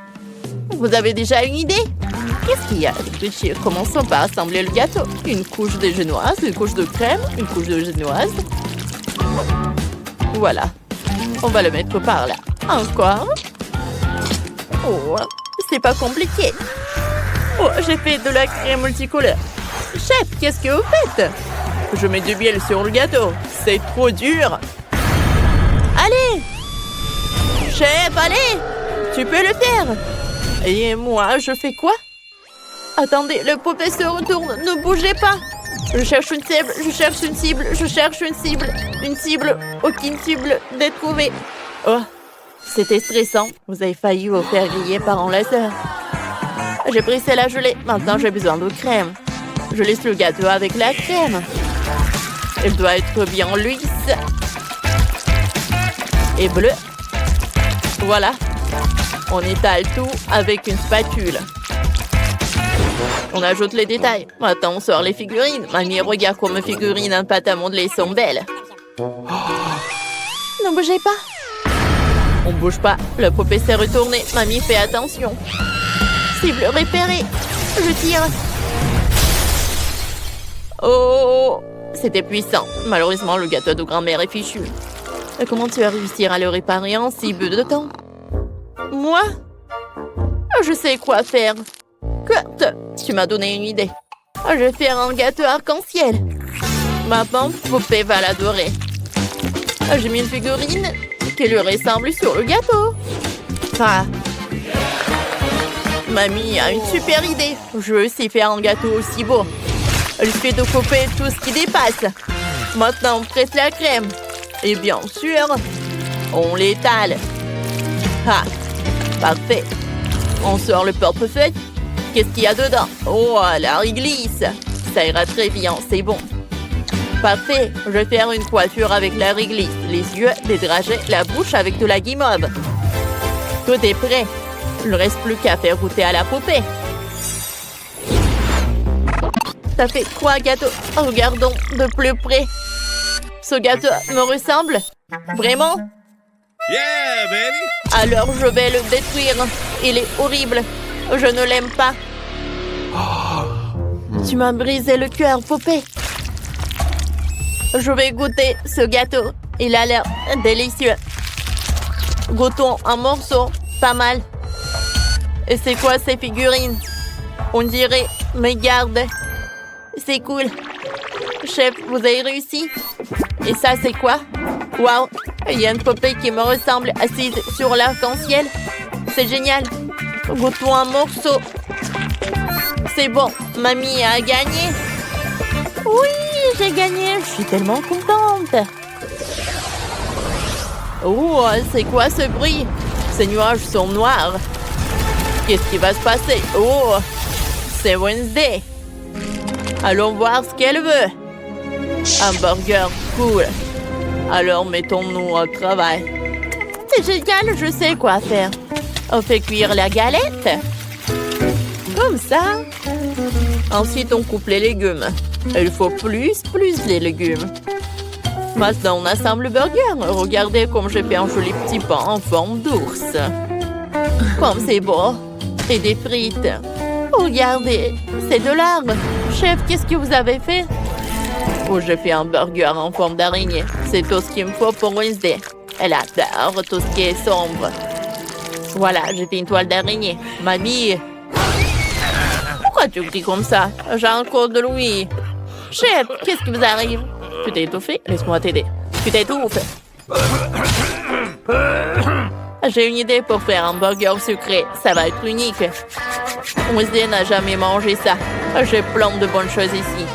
Vous avez déjà une idée? Qu'est-ce qu'il y a? Réfléchir. Commençons par assembler le gâteau. Une couche de génoise, une couche de crème, une couche de génoise. Voilà, on va le mettre par là. Encore. Oh, c'est pas compliqué. Oh, j'ai fait de la crème multicolore. Chef, qu'est-ce que vous faites? Je mets du miel sur le gâteau. C'est trop dur. Allez! Chef, allez! Tu peux le faire. Et moi, je fais quoi? Attendez, le poupée se retourne. Ne bougez pas. Je cherche une cible, je cherche une cible, je cherche une cible. Une cible. Aucune cible n'est trouvée. Oh, c'était stressant. Vous avez failli vous faire griller par un laser. J'ai pressé la gelée. Maintenant, j'ai besoin de crème. Je laisse le gâteau avec la crème. Elle doit être bien lisse. Et bleu. Voilà. On étale tout avec une spatule. On ajoute les détails. Maintenant, on sort les figurines. Mamie, regarde comme mes figurines en pâte à modeler sont belles. Ne bougez pas. On bouge pas. Le poupée s'est retourné. Mamie, fais attention. Cible repérée. Je tire. Oh, c'était puissant. Malheureusement, le gâteau de grand-mère est fichu. Comment tu vas réussir à le réparer en si peu de temps? Moi? Je sais quoi faire. Kurt, tu m'as donné une idée. Je vais faire un gâteau arc-en-ciel. Maintenant, poupée va l'adorer. J'ai mis une figurine qui lui ressemble sur le gâteau. Ah. Mamie a une super idée. Je veux aussi faire un gâteau aussi beau. Elle fait de couper tout ce qui dépasse. Maintenant, on presse la crème. Et bien sûr, on l'étale. Ah, parfait. On sort le portefeuille. Qu'est-ce qu'il y a dedans? Oh, la réglisse. Ça ira très bien, c'est bon. Parfait. Je vais faire une coiffure avec la réglisse. Les yeux, les dragées, la bouche avec de la guimauve. Tout est prêt. Il ne reste plus qu'à faire goûter à la poupée. Ça fait 3 gâteaux. Regardons de plus près. Ce gâteau me ressemble? Vraiment? Yeah, baby! Alors je vais le détruire. Il est horrible. Je ne l'aime pas. Tu m'as brisé le cœur, poupée. Je vais goûter ce gâteau. Il a l'air délicieux. Goûtons un morceau. Pas mal. Et c'est quoi ces figurines? On dirait mes gardes. C'est cool. Chef, vous avez réussi? Et ça, c'est quoi? Waouh! Il y a une poupée qui me ressemble assise sur l'arc-en-ciel. C'est génial. Goûtons un morceau. C'est bon. Mamie a gagné. Oui, j'ai gagné. Je suis tellement contente. Oh, c'est quoi ce bruit? Ces nuages sont noirs. Qu'est-ce qui va se passer? Oh, C'est Wednesday. Allons voir ce qu'elle veut. Un burger, cool. Alors mettons-nous au travail. C'est génial, je sais quoi faire. On fait cuire la galette. Comme ça. Ensuite, on coupe les légumes. Il faut plus de légumes. Maintenant, on assemble le burger. Regardez comme j'ai fait un joli petit pain en forme d'ours. Comme c'est beau. Et des frites. Regardez, c'est de l'art. Chef, qu'est-ce que vous avez fait? Oh, j'ai fait un burger en forme d'araignée. C'est tout ce qu'il me faut pour Wednesday. Elle adore tout ce qui est sombre. Voilà, j'ai fait une toile d'araignée. Mamie. Pourquoi tu cries comme ça? J'ai un code de Louis. Chef, qu'est-ce qui vous arrive? Tu t'es étouffé? Laisse-moi t'aider. Tu t'étouffes. J'ai une idée pour faire un burger sucré. Ça va être unique. Wednesday n'a jamais mangé ça. J'ai plein de bonnes choses ici.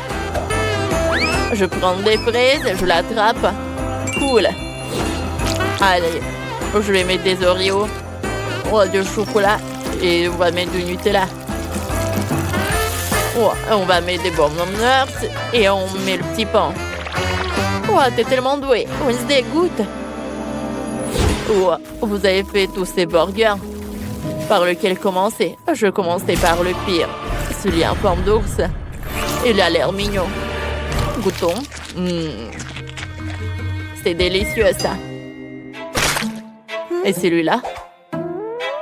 Je prends des fraises, je l'attrape. Cool. Allez, je vais mettre des Oreos. Oh, du chocolat. Et on va mettre du Nutella. Oh, on va mettre des bonbons nuts. Et on met le petit pain. Oh, t'es tellement doué. Wednesday, goûte. Oh, vous avez fait tous ces burgers. Par lequel commencer? Je commençais par le pire. Celui en forme d'ours. Il a l'air mignon. Goûtons. C'est délicieux, ça. Et celui-là?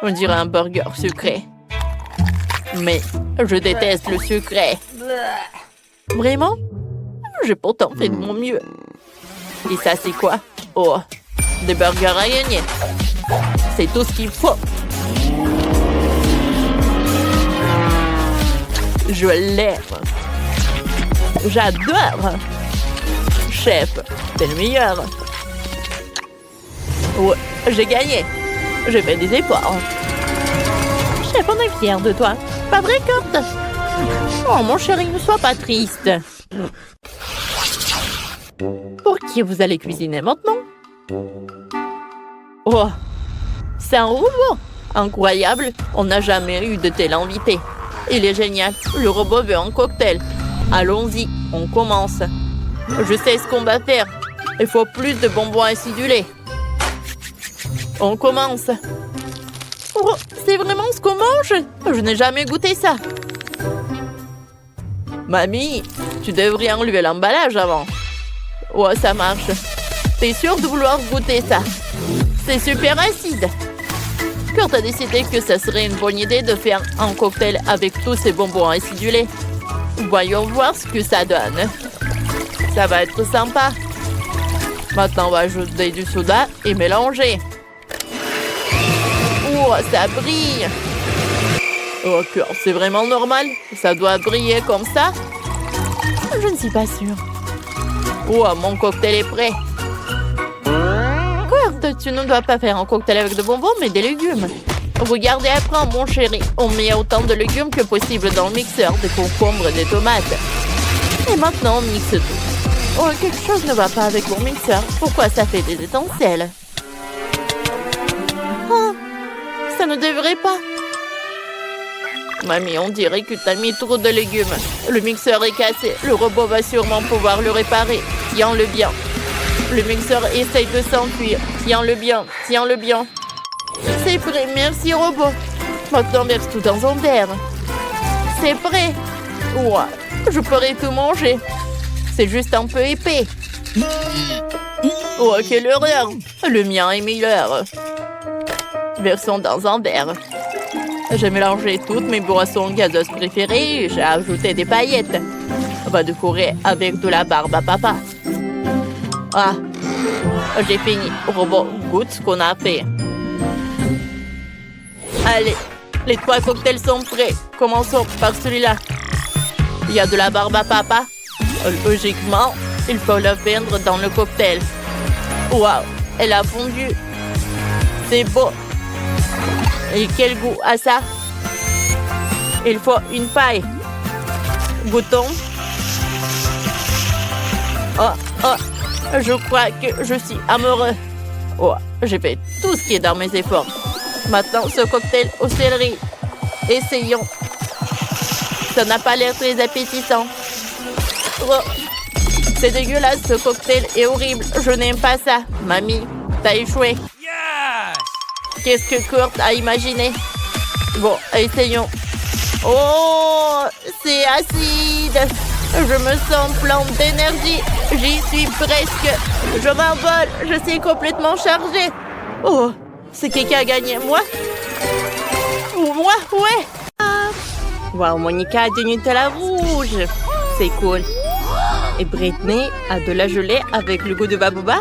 On dirait un burger sucré. Mais je déteste le sucré. Vraiment? J'ai pourtant fait de mon mieux. Et ça, c'est quoi? Oh, des burgers à gagner. C'est tout ce qu'il faut. Je l'aime. J'adore. Chef, t'es le meilleur. Ouais, j'ai gagné. J'ai fait des efforts. Chef, on est fiers de toi. Pas vrai, Kurt? Oh, mon chéri, ne sois pas triste. Pour qui vous allez cuisiner maintenant? Oh, c'est un robot. Incroyable, on n'a jamais eu de tel invité. Il est génial, le robot veut un cocktail. Allons-y, on commence. Je sais ce qu'on va faire. Il faut plus de bonbons acidulés. On commence. Oh, c'est vraiment ce qu'on mange? Je n'ai jamais goûté ça. Mamie, tu devrais enlever l'emballage avant. Oh, ça marche. T'es sûre de vouloir goûter ça? C'est super acide. Kurt a décidé que ça serait une bonne idée de faire un cocktail avec tous ces bonbons acidulés. Voyons voir ce que ça donne. Ça va être sympa. Maintenant, on va ajouter du soda et mélanger. Oh, ça brille. Oh, Kurt, c'est vraiment normal? Ça doit briller comme ça? Je ne suis pas sûre. Oh, mon cocktail est prêt. Kurt, tu ne dois pas faire un cocktail avec de bonbons, mais des légumes. Regardez après, mon chéri. On met autant de légumes que possible dans le mixeur, des concombres et des tomates. Et maintenant, on mixe tout. Oh, quelque chose ne va pas avec mon mixeur. Pourquoi ça fait des étincelles? Oh, ça ne devrait pas. Mamie, on dirait que t'as mis trop de légumes. Le mixeur est cassé. Le robot va sûrement pouvoir le réparer. Tiens-le bien. Le mixeur essaye de s'enfuir. Tiens-le bien. Tiens-le bien. C'est prêt. Merci, robot. Maintenant, verse tout dans un verre. C'est prêt. Ouah, je pourrais tout manger. C'est juste un peu épais. Oh, quelle horreur. Le mien est meilleur. Versons dans un verre. J'ai mélangé toutes mes boissons gazeuses préférées et j'ai ajouté des paillettes. On va décorer avec de la barbe à papa. Ah, j'ai fini. Robot, goûte ce qu'on a fait. Allez, les 3 cocktails sont prêts. Commençons par celui-là. Il y a de la barbe à papa. Logiquement, il faut la fondre dans le cocktail. Waouh, elle a fondu. C'est beau. Et quel goût a ça? Il faut une paille. Goûtons. Oh, je crois que je suis amoureux. Oh, j'ai fait tout ce qui est dans mes efforts. Maintenant, ce cocktail au céleri. Essayons. Ça n'a pas l'air très appétissant. Oh. C'est dégueulasse, ce cocktail est horrible. Je n'aime pas ça. Mamie, t'as échoué. Qu'est-ce que Kurt a imaginé? Bon, essayons. Oh, c'est acide. Je me sens plein d'énergie. J'y suis presque. Je m'envole. Je suis complètement chargée. Oh, c'est qui a gagné? Moi? Ou moi? Ouais. Wow, Monica a du Nutella rouge. C'est cool. Et Britney a de la gelée avec le goût de Babouba.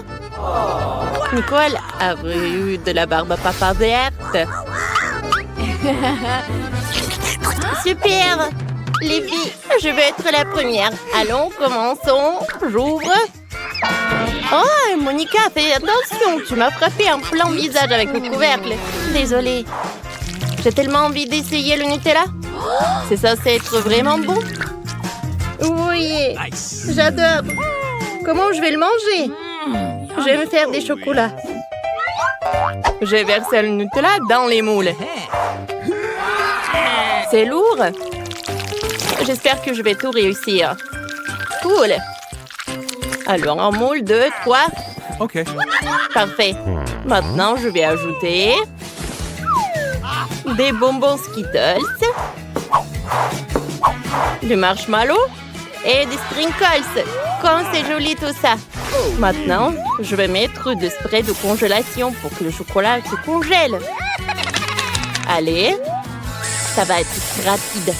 Nicole a eu de la barbe à papa verte. Super! Les filles, je veux être la première. Allons, commençons. J'ouvre. Oh, Monica, fais attention. Tu m'as frappé en plein visage avec le couvercle. Désolée. J'ai tellement envie d'essayer le Nutella. C'est censé être vraiment bon. Oui, j'adore. Comment je vais le manger? Je vais me faire des chocolats. J'ai versé le Nutella dans les moules. C'est lourd. J'espère que je vais tout réussir. Cool. Alors, en moule, 2, 3. OK. Parfait. Maintenant, je vais ajouter des bonbons Skittles, du marshmallow et des sprinkles. Comme c'est joli tout ça. Maintenant, je vais mettre du spray de congélation pour que le chocolat se congèle. Allez, ça va être rapide.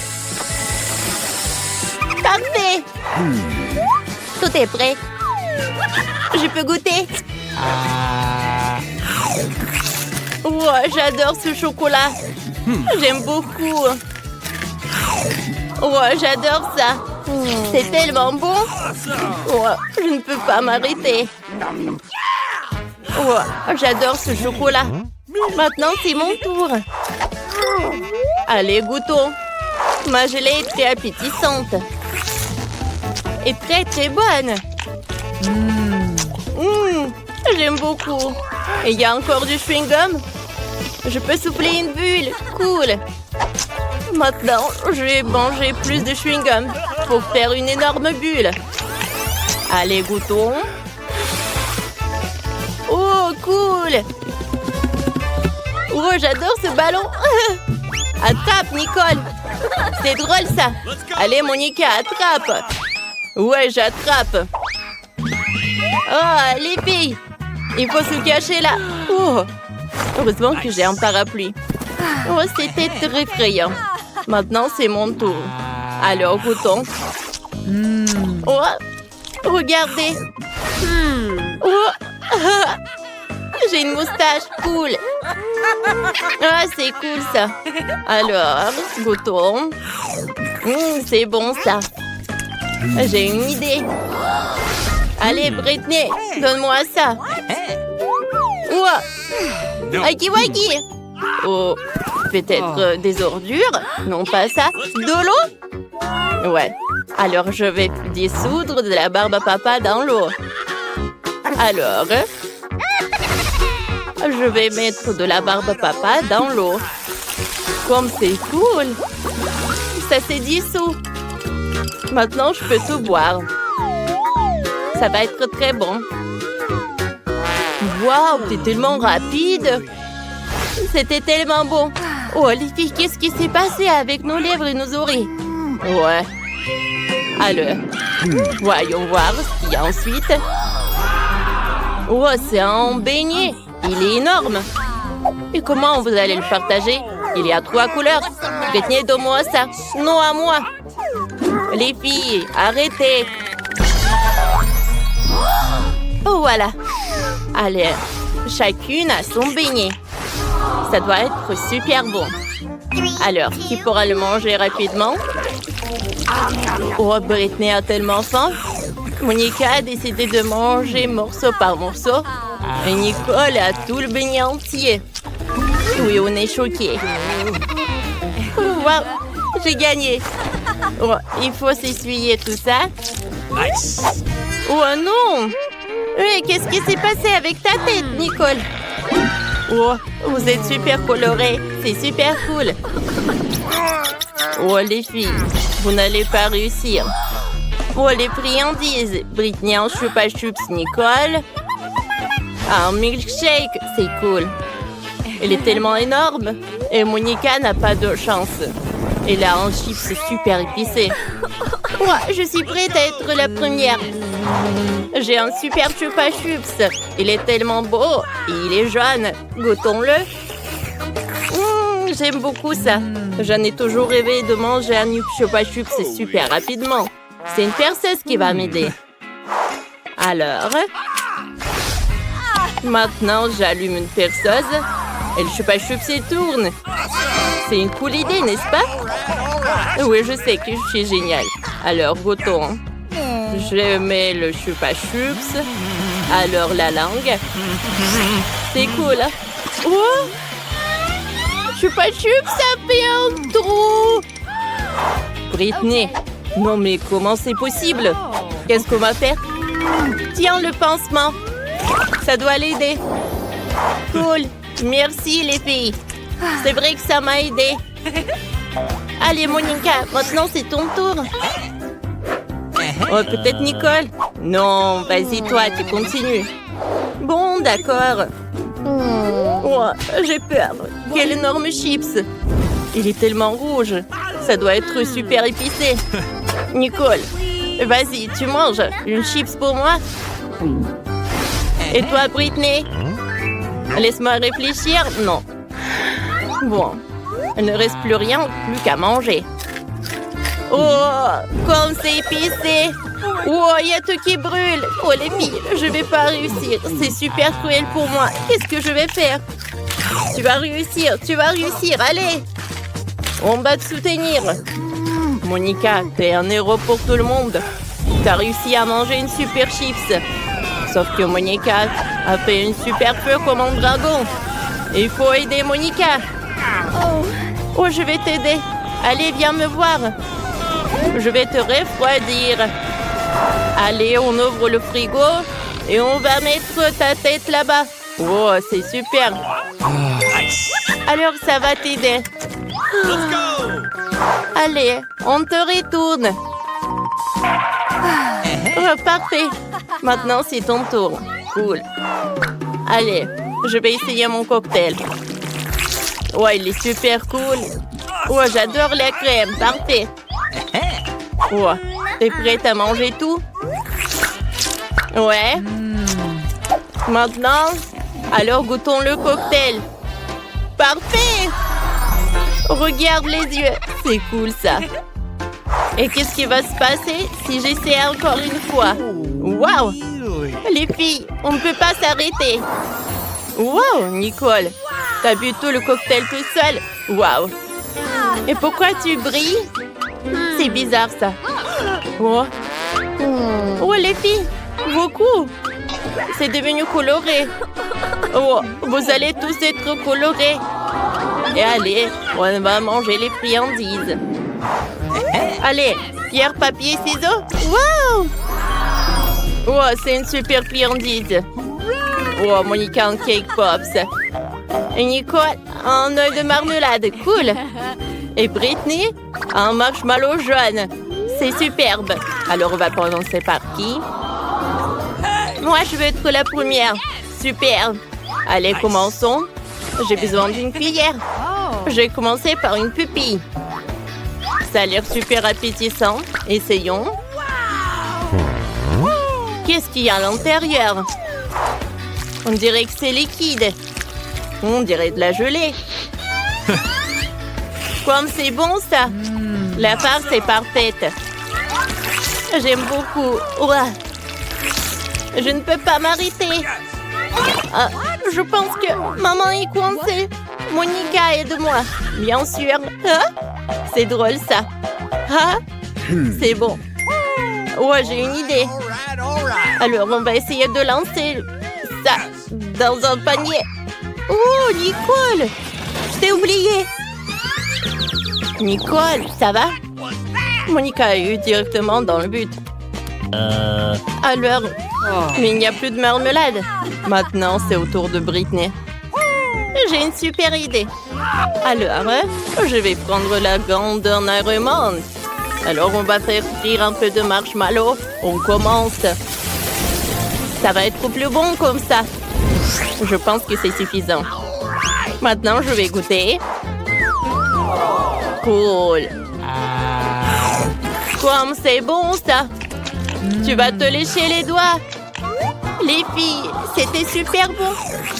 Parfait! Tout est prêt. Je peux goûter? Oh, j'adore ce chocolat. J'aime beaucoup. Oh, j'adore ça. C'est tellement bon. Oh, je ne peux pas m'arrêter. Oh, j'adore ce chocolat. Maintenant, c'est mon tour. Allez, goûtons. Ma gelée est très appétissante. Et très, très bonne. J'aime beaucoup. Et il y a encore du chewing-gum. Je peux souffler une bulle. Cool. Maintenant, je vais manger plus de chewing-gum pour faire une énorme bulle. Allez, goûtons. Oh, cool. Oh, j'adore ce ballon. Attrape, Nicole. C'est drôle, ça. Allez, Monica, attrape. Ouais, j'attrape. Oh, les filles. Il faut se cacher là. Oh. Heureusement que j'ai un parapluie. Oh, c'était très effrayant. Maintenant, c'est mon tour. Alors, goûtons. Oh, regardez. Oh. J'ai une moustache. Cool. Ah, c'est cool, ça. Alors, goûtons. C'est bon, ça. J'ai une idée. Allez, Britney, donne-moi ça. Oh. Waki. Oh, peut-être des ordures? Non, pas ça. De l'eau? Ouais. Alors, je vais dissoudre de la barbe à papa dans l'eau. Alors, je vais mettre de la barbe à papa dans l'eau. Comme c'est cool. Ça s'est dissous. Maintenant, je peux tout boire. Ça va être très bon. Waouh, t'es tellement rapide. C'était tellement bon. Oh, les filles, qu'est-ce qui s'est passé avec nos lèvres et nos oreilles? Ouais. Alors, voyons voir ce qu'il y a ensuite. Oh, c'est un beignet. Il est énorme. Et comment vous allez le partager? Il y a 3 couleurs. Britney, donne-moi ça. Non, à moi. Les filles, arrêtez. Oh, voilà. Allez, chacune a son beignet. Ça doit être super bon. Alors, qui pourra le manger rapidement? Oh, Britney a tellement faim. Monica a décidé de manger morceau par morceau. Et Nicole a tout le beignet entier. Oui, on est choqués. Wow, j'ai gagné. Oh, il faut s'essuyer tout ça. Oh non! Mais qu'est-ce qui s'est passé avec ta tête, Nicole? Oh, vous êtes super colorée. C'est super cool. Oh, les filles, vous n'allez pas réussir. Oh, les friandises. Britney en Chupa Chups, Nicole. Un milkshake, c'est cool. Il est tellement énorme. Et Monica n'a pas de chance. Elle a un chips super épicé. Moi, je suis prête à être la première. J'ai un super Chupa Chups. Il est tellement beau et il est jaune. Goûtons-le. J'aime beaucoup ça. J'en ai toujours rêvé de manger un Chupa Chups super rapidement. C'est une perceuse qui va m'aider. Alors, maintenant j'allume une perceuse et le Chupa Chups il tourne. C'est une cool idée, n'est-ce pas? Oui, je sais que je suis géniale. Alors, goûtons. Je mets le Chupa Chups. Alors, la langue. C'est cool. Oh! Chupa Chups, ça fait un trou! Britney, non mais comment c'est possible? Qu'est-ce qu'on va faire? Tiens, le pansement. Ça doit l'aider. Cool. Merci, les filles. C'est vrai que ça m'a aidé. Allez, Monica, maintenant c'est ton tour. Oh, peut-être Nicole? Non, vas-y, toi, tu continues. Bon, d'accord. Oh, j'ai peur. Quel énorme chips. Il est tellement rouge. Ça doit être super épicé. Nicole, vas-y, tu manges une chips pour moi? Et toi, Britney? Laisse-moi réfléchir. Non. Bon, il ne reste plus rien, plus qu'à manger. Oh, comme c'est épicé. Oh, il y a tout qui brûle. Oh, les filles, je vais pas réussir. C'est super cruel pour moi. Qu'est-ce que je vais faire? Tu vas réussir, allez. On va te soutenir. Monica, t'es un héros pour tout le monde. T'as réussi à manger une super chips. Sauf que Monica a fait une super peur comme un dragon. Il faut aider Monica. Oh, je vais t'aider. Allez, viens me voir. Je vais te refroidir. Allez, on ouvre le frigo et on va mettre ta tête là-bas. Oh, c'est super. Alors, ça va t'aider. Allez, on te retourne. Oh, parfait. Maintenant, c'est ton tour. Cool. Allez, je vais essayer mon cocktail. Oh, il est super cool. Oh, j'adore la crème. Parfait. Oh, t'es prête à manger tout? Ouais. Maintenant, alors goûtons le cocktail. Parfait. Regarde les yeux. C'est cool, ça. Et qu'est-ce qui va se passer si j'essaie encore une fois? Waouh! Les filles, on ne peut pas s'arrêter. Waouh, Nicole! T'as bu tout le cocktail tout seul? Waouh! Et pourquoi tu brilles? C'est bizarre, ça. Oh. Oh, les filles! Beaucoup! C'est devenu coloré. Oh, vous allez tous être colorés. Et allez, on va manger les friandises. Allez, pierre, papier, ciseaux. Wow! Oh, c'est une super friandise. Oh, Monica en cake pops. Et Nicole, un œuf de marmelade. Cool. Et Britney, un marshmallow jaune. C'est superbe. Alors, on va commencer par qui? Moi, je veux être la première. Super. Allez, commençons. J'ai besoin d'une cuillère. Je vais commencer par une pupille. Ça a l'air super appétissant. Essayons. Qu'est-ce qu'il y a à l'intérieur? On dirait que c'est liquide. On dirait de la gelée. Comme c'est bon, ça. La farce est parfaite. J'aime beaucoup. Ouah. Je ne peux pas m'arrêter. Ah, je pense que maman est coincée. Monica, aide-moi. Bien sûr. Ah, c'est drôle, ça. Ah, c'est bon. Ouais, j'ai une idée. Alors, on va essayer de lancer ça dans un panier. Oh, Nicole! Je t'ai oublié. Nicole, ça va? Monica a eu directement dans le but. Alors, mais il n'y a plus de marmelade. Maintenant, c'est au tour de Britney. J'ai une super idée. Alors, je vais prendre la grandeur normande. Alors, on va faire frire un peu de marshmallow. On commence. Ça va être plus bon comme ça. Je pense que c'est suffisant. Maintenant, je vais goûter. Cool. Comme c'est bon, ça. Tu vas te lécher les doigts. Les filles, c'était super bon.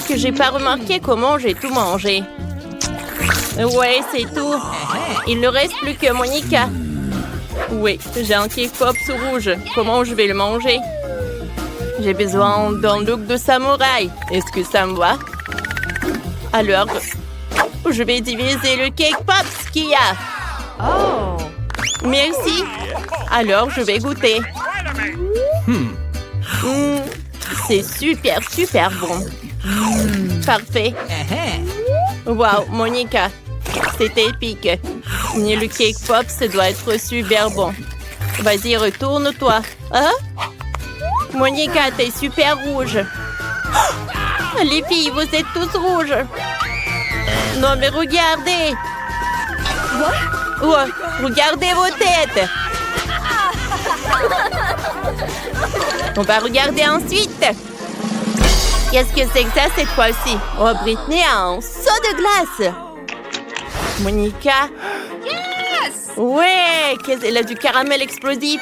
Que j'ai pas remarqué comment j'ai tout mangé. Ouais, c'est tout. Il ne reste plus que Monica. Oui, j'ai un cake pops rouge. Comment je vais le manger? J'ai besoin d'un look de samouraï. Est-ce que ça me va? Alors, je vais diviser le cake pops qu'il y a. Oh! Merci. Alors, je vais goûter. C'est super, super bon. Parfait. Wow, Monica, c'est épique. Le cake pops doit être super bon. Vas-y, retourne-toi. Hein? Monica, t'es super rouge. Les filles, vous êtes tous rouges. Non, mais regardez. Oh, regardez vos têtes. On va regarder ensuite. Qu'est-ce que c'est que ça cette fois-ci? Oh, Britney a un seau de glace. Monica. Ouais, elle a du caramel explosif.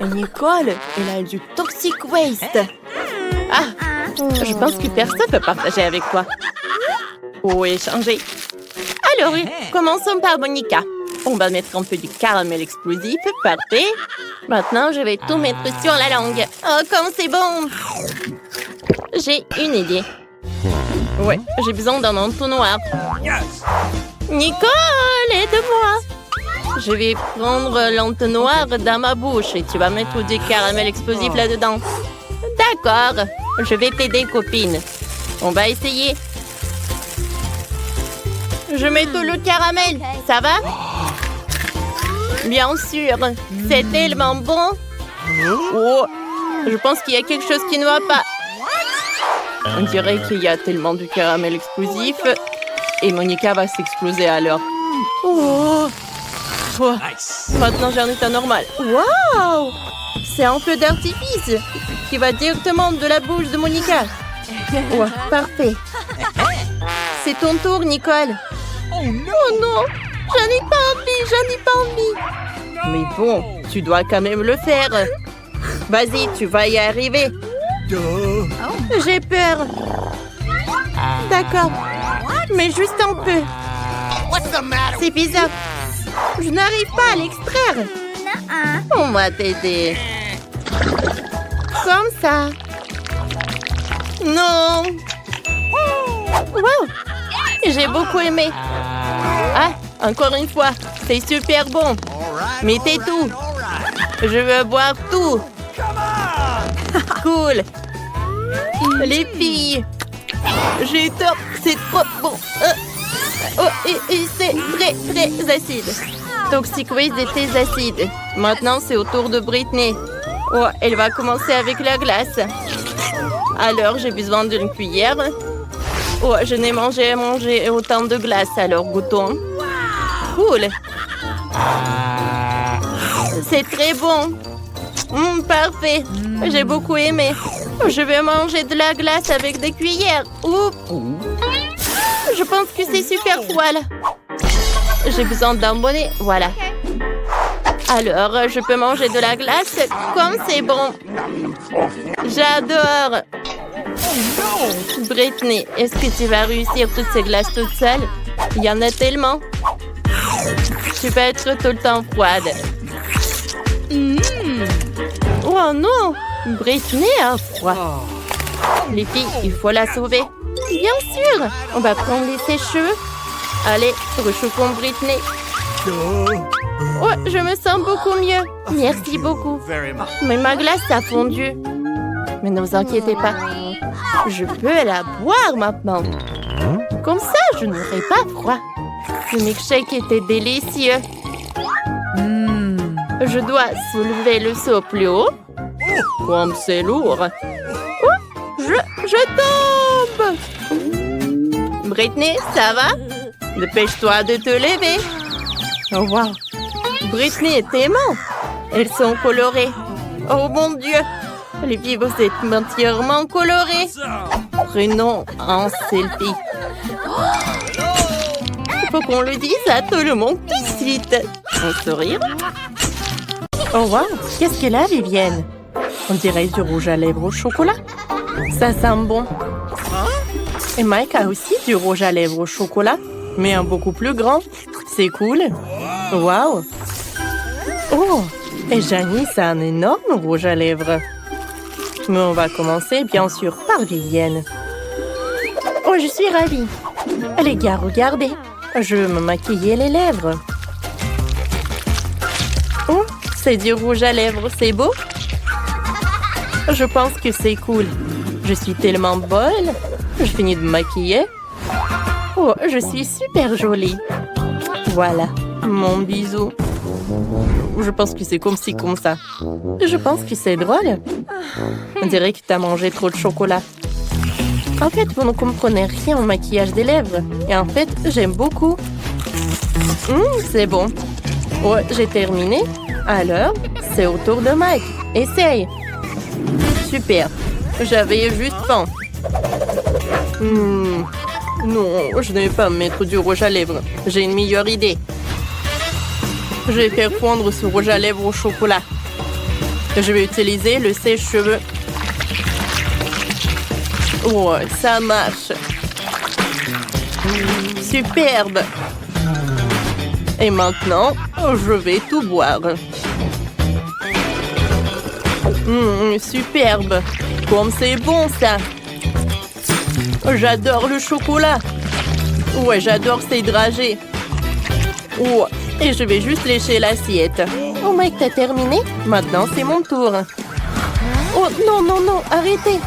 Et Nicole, elle a du toxic waste. Ah, je pense que personne ne peut partager avec toi. Oh, échanger. Alors, commençons par Monica. On va mettre un peu du caramel explosif. Parfait. Maintenant, je vais tout mettre sur la langue. Oh, comme c'est bon! J'ai une idée. Ouais, j'ai besoin d'un entonnoir. Nicole, aide-moi! Je vais prendre l'entonnoir dans ma bouche et tu vas mettre du caramel explosif là-dedans. D'accord. Je vais t'aider, copine. On va essayer. Je mets tout le caramel. Ça va? Bien sûr. C'est tellement bon. Oh, je pense qu'il y a quelque chose qui ne va pas. On dirait qu'il y a tellement de caramel explosif. Et Monica va s'exploser alors. Oh. Oh. Maintenant, j'ai un état normal. Waouh! C'est un feu d'artifice qui va directement de la bouche de Monica. Oh, parfait. C'est ton tour, Nicole. Oh non! J'en ai pas envie. Mais bon, tu dois quand même le faire. Vas-y, tu vas y arriver. J'ai peur. D'accord. Mais juste un peu. C'est bizarre. Je n'arrive pas à l'extraire. On va t'aider. Comme ça. Non. Wow. J'ai beaucoup aimé. Ah, encore une fois. C'est super bon. Mettez tout. Je veux boire tout. Cool. Les filles. J'ai tort. C'est trop bon. Oh, et c'est très, très acide. Toxic Waste était acide. Maintenant, c'est au tour de Britney. Oh, elle va commencer avec la glace. Alors, j'ai besoin d'une cuillère. Oh, je n'ai mangé autant de glace, alors goûtons. Cool. C'est très bon. Parfait. J'ai beaucoup aimé. Je vais manger de la glace avec des cuillères. Oups. Je pense que c'est super froid là. J'ai besoin d'un bonnet. Voilà. Alors, je peux manger de la glace comme c'est bon. J'adore. Britney, est-ce que tu vas réussir toutes ces glaces toute seule? Il y en a tellement. Tu peux être tout le temps froide. Oh non! Britney a froid. Les filles, il faut la sauver. Bien sûr! On va prendre les sèche-cheveux. Allez, rechauffons Britney. Oh, je me sens beaucoup mieux. Merci beaucoup. Mais ma glace a fondu. Mais ne vous inquiétez pas. Je peux la boire maintenant. Comme ça, je n'aurai pas froid. Le milkshake était délicieux. Je dois soulever le seau plus haut. Comme c'est lourd. Oh, je tombe. Britney, ça va? Dépêche-toi de te lever. Oh, wow. Britney et Théman. Elles sont colorées. Oh, mon Dieu. Les filles, vous êtes entièrement colorées. Prenons un selfie. Il faut qu'on le dise à tout le monde tout de suite. Un sourire. Oh, wow. Qu'est-ce qu'elle a, Vivienne? On dirait du rouge à lèvres au chocolat. Ça sent bon. Et Mike a aussi du rouge à lèvres au chocolat, mais un beaucoup plus grand. C'est cool. Wow. Oh, et Janice a un énorme rouge à lèvres. Mais on va commencer, bien sûr, par Vivienne. Oh, je suis ravie. Les gars, regardez. Je veux me maquiller les lèvres. Oh, c'est du rouge à lèvres, c'est beau? Je pense que c'est cool. Je suis tellement bonne. Je finis de me maquiller. Oh, je suis super jolie. Voilà, mon bisou. Je pense que c'est comme ci, comme ça. Je pense que c'est drôle. On dirait que tu as mangé trop de chocolat. En fait, vous ne comprenez rien au maquillage des lèvres. Et en fait, j'aime beaucoup. C'est bon. Oh, j'ai terminé. Alors, c'est au tour de Mike. Essaye. Super. J'avais juste faim. Non, je ne vais pas me mettre du rouge à lèvres. J'ai une meilleure idée. Je vais faire fondre ce rouge à lèvres au chocolat. Je vais utiliser le sèche-cheveux. Oh, ça marche. Superbe. Et maintenant, je vais tout boire. Superbe. Comme c'est bon, ça. J'adore le chocolat. Ouais, j'adore ces dragées. Oh, et je vais juste lécher l'assiette. Oh, Mike, t'as terminé? Maintenant, c'est mon tour. Oh, non, non, non, arrêtez.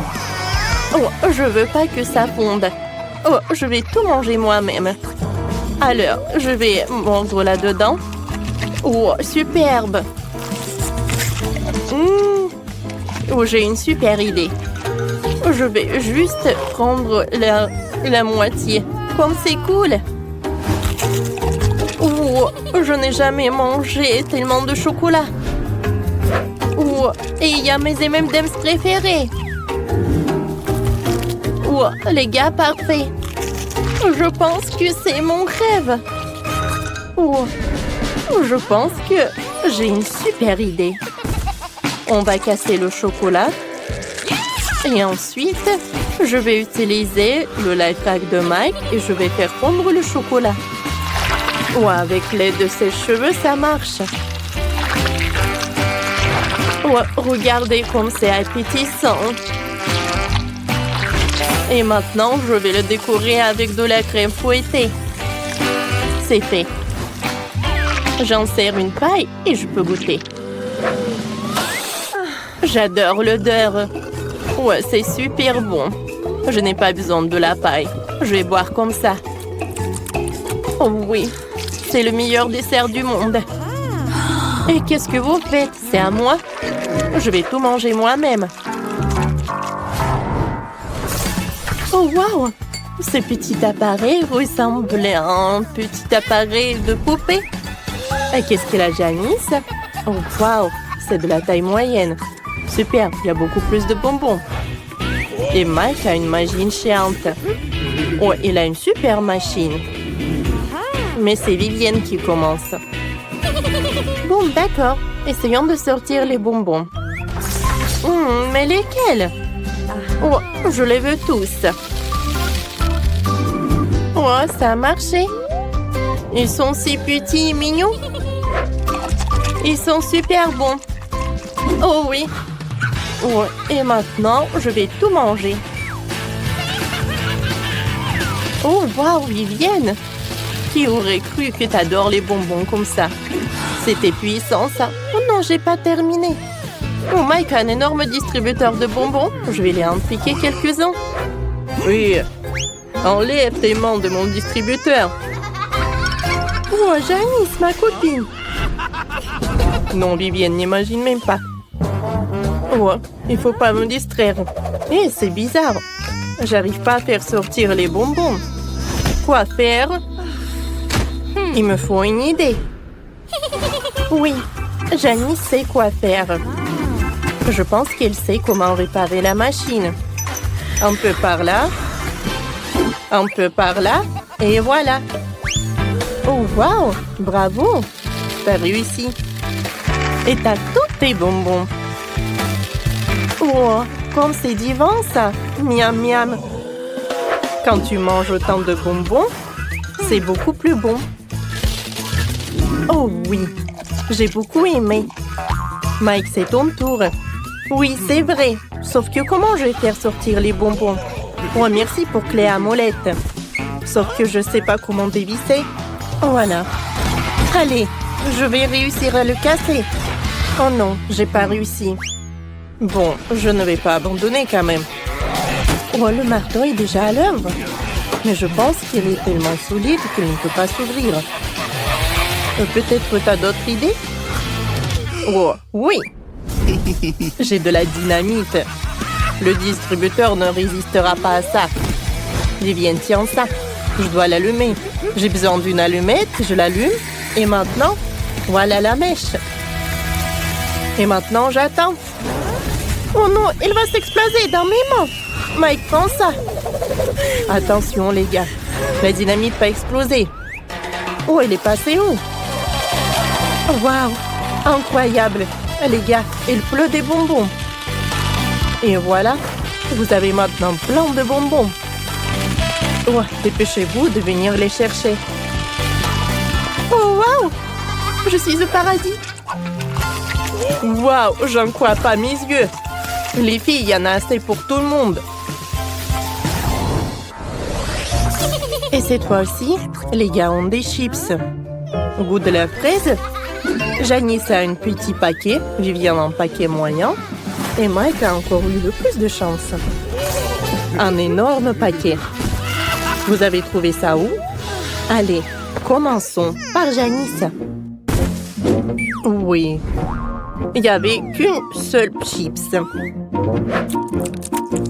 Oh, je veux pas que ça fonde. Oh, je vais tout manger moi-même. Alors, je vais mordre là-dedans. Oh, superbe. Oh, j'ai une super idée. Je vais juste prendre la moitié. Comme c'est cool. Oh, je n'ai jamais mangé tellement de chocolat. Oh, et il y a mes M&M's préférés. Oh, les gars, parfait. Je pense que c'est mon rêve. Oh, je pense que j'ai une super idée. On va casser le chocolat. Et ensuite, je vais utiliser le life hack de Mike et je vais faire fondre le chocolat. Oh, avec l'aide de ses cheveux, ça marche. Oh, regardez comme c'est appétissant. Et maintenant, je vais le décorer avec de la crème fouettée. C'est fait. J'en sers une paille et je peux goûter. J'adore l'odeur. Ouais, c'est super bon. Je n'ai pas besoin de la paille. Je vais boire comme ça. Oh oui, c'est le meilleur dessert du monde. Et qu'est-ce que vous faites? C'est à moi? Je vais tout manger moi-même. Oh wow! Ce petit appareil ressemble à un petit appareil de poupée. Et qu'est-ce qu'elle a, Janice? Oh wow! C'est de la taille moyenne. Super, il y a beaucoup plus de bonbons. Et Mike a une machine géante. Oh, il a une super machine. Mais c'est Vivienne qui commence. Bon, d'accord. Essayons de sortir les bonbons. Mais lesquels? Oh, je les veux tous. Oh, ça a marché. Ils sont si petits et mignons. Ils sont super bons. Oh oui. Oh, et maintenant, je vais tout manger. Oh, waouh, Vivienne. Qui aurait cru que t'adores les bonbons comme ça? C'était puissant, ça. Oh non, j'ai pas terminé. Oh, Mike a un énorme distributeur de bonbons. Je vais les en piquer quelques-uns. Oui. Enlève tes mains de mon distributeur. Oh, Janice, ma copine. Non, Vivienne, n'imagine même pas. Oh, il faut pas me distraire. Eh, c'est bizarre. J'arrive pas à faire sortir les bonbons. Quoi faire? Il me faut une idée. Oui, Janice sait quoi faire. Je pense qu'elle sait comment réparer la machine. Un peu par là. Un peu par là. Et voilà. Oh, wow! Bravo! T'as réussi. Et t'as tous tes bonbons. Oh, comme c'est divin, ça! Miam, miam! Quand tu manges autant de bonbons, c'est beaucoup plus bon. Oh oui! J'ai beaucoup aimé. Mike, c'est ton tour. Oui, c'est vrai. Sauf que comment je vais faire sortir les bonbons? Oh, merci pour clé à molette. Sauf que je sais pas comment dévisser. Voilà. Allez, je vais réussir à le casser. Oh non, j'ai pas réussi. Bon, je ne vais pas abandonner quand même. Oh, le marteau est déjà à l'œuvre. Mais je pense qu'il est tellement solide qu'il ne peut pas s'ouvrir. Peut-être t'as d'autres idées? Oh, oui. J'ai de la dynamite. Le distributeur ne résistera pas à ça. Vivienne, tiens ça. Je dois l'allumer. J'ai besoin d'une allumette, je l'allume. Et maintenant, voilà la mèche. Et maintenant, j'attends. Oh non, il va s'exploser dans mes mains. Mike, prends ça. Attention, les gars. La dynamite va exploser. Oh, elle est passée où? Waouh, incroyable. Les gars, il pleut des bonbons. Et voilà, vous avez maintenant plein de bonbons. Oh, dépêchez-vous de venir les chercher. Oh, waouh! Je suis au paradis. Waouh, j'en crois pas mes yeux. Les filles, il y en a assez pour tout le monde. Et cette fois-ci, les gars ont des chips. Au goût de la fraise, Janice a un petit paquet, Viviane un paquet moyen, et Mike a encore eu le plus de chance. Un énorme paquet. Vous avez trouvé ça où? Allez, commençons par Janice. Oui. Il n'y avait qu'une seule chips.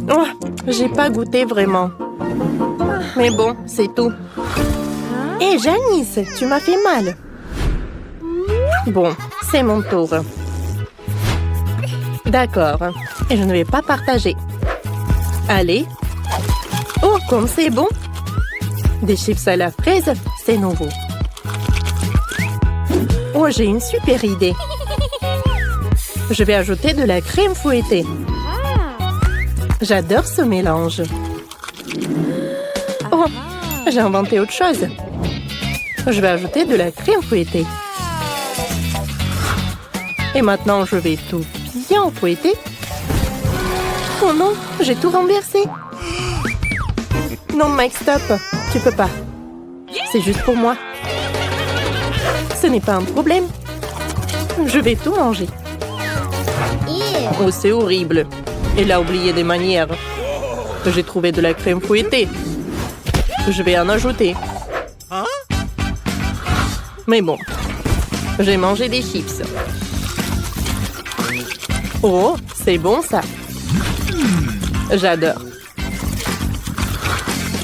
Oh, j'ai pas goûté vraiment. Mais bon, c'est tout. Hé, Janice, tu m'as fait mal. Bon, c'est mon tour. D'accord. Et je ne vais pas partager. Allez. Oh, comme c'est bon. Des chips à la fraise, c'est nouveau. Oh, j'ai une super idée. Je vais ajouter de la crème fouettée. J'adore ce mélange. Oh, j'ai inventé autre chose. Je vais ajouter de la crème fouettée. Et maintenant, je vais tout bien fouetter. Oh non, j'ai tout renversé. Non, Mike, stop. Tu peux pas. C'est juste pour moi. Ce n'est pas un problème. Je vais tout manger. Oh, c'est horrible. Elle a oublié des manières. J'ai trouvé de la crème fouettée. Je vais en ajouter. Mais bon, j'ai mangé des chips. Oh, c'est bon ça. J'adore.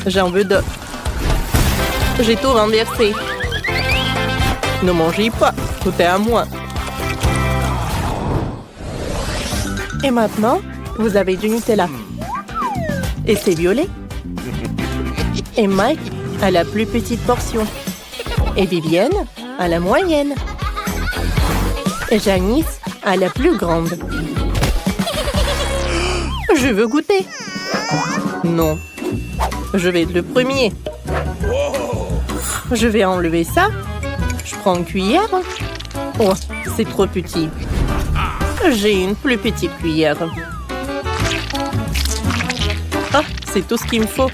J'en veux d'autres. J'ai tout renversé. Ne mangez pas, tout est à moi. Et maintenant, vous avez du Nutella. Et c'est violet. Et Mike a la plus petite portion. Et Vivienne a la moyenne. Et Janice a la plus grande. Je veux goûter. Non. Je vais être le premier. Je vais enlever ça. Je prends une cuillère. Oh, c'est trop petit. J'ai une plus petite cuillère. Ah, c'est tout ce qu'il me faut.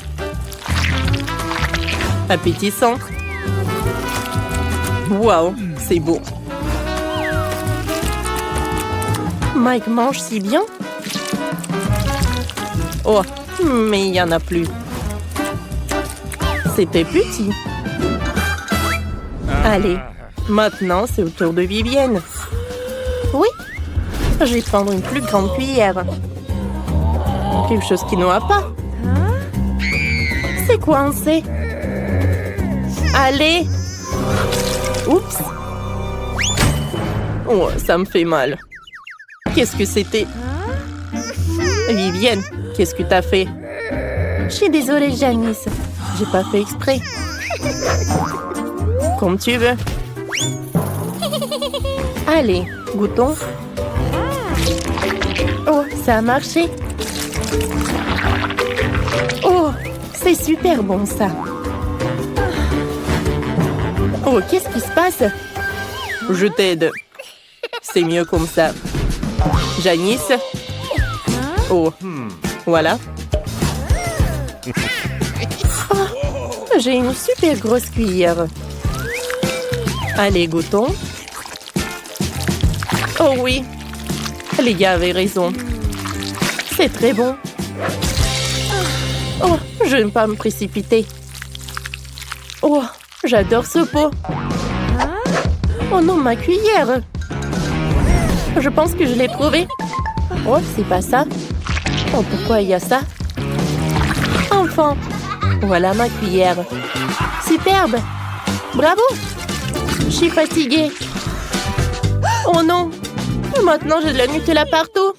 Appétissant. Waouh, c'est beau. Mike mange si bien. Oh, mais il n'y en a plus. C'était petit. Allez, maintenant c'est au tour de Vivienne. Oui, je vais prendre une plus grande cuillère. Quelque chose qui ne va pas. C'est quoi un C? Allez! Oups! Oh, ça me fait mal. Qu'est-ce que c'était? Vivienne, qu'est-ce que t'as fait? Je suis désolée, Janice. J'ai pas fait exprès. Comme tu veux. Allez, goûtons. Oh, ça a marché. Oh, c'est super bon, ça. Oh, qu'est-ce qui se passe? Je t'aide. C'est mieux comme ça. Janice? Oh, voilà. Oh, j'ai une super grosse cuillère. Allez, goûtons. Oh oui, les gars avaient raison. C'est très bon. Oh, je n'aime pas me précipiter. Oh, j'adore ce pot. Oh non, ma cuillère. Je pense que je l'ai trouvé. Oh, c'est pas ça. Oh, pourquoi il y a ça? Enfin, voilà ma cuillère. Superbe. Bravo. Je suis fatiguée. Oh non. Maintenant, j'ai de la Nutella partout.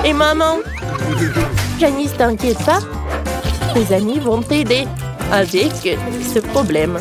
Et maman? Janice, t'inquiète pas. Tes amis vont t'aider avec ce problème.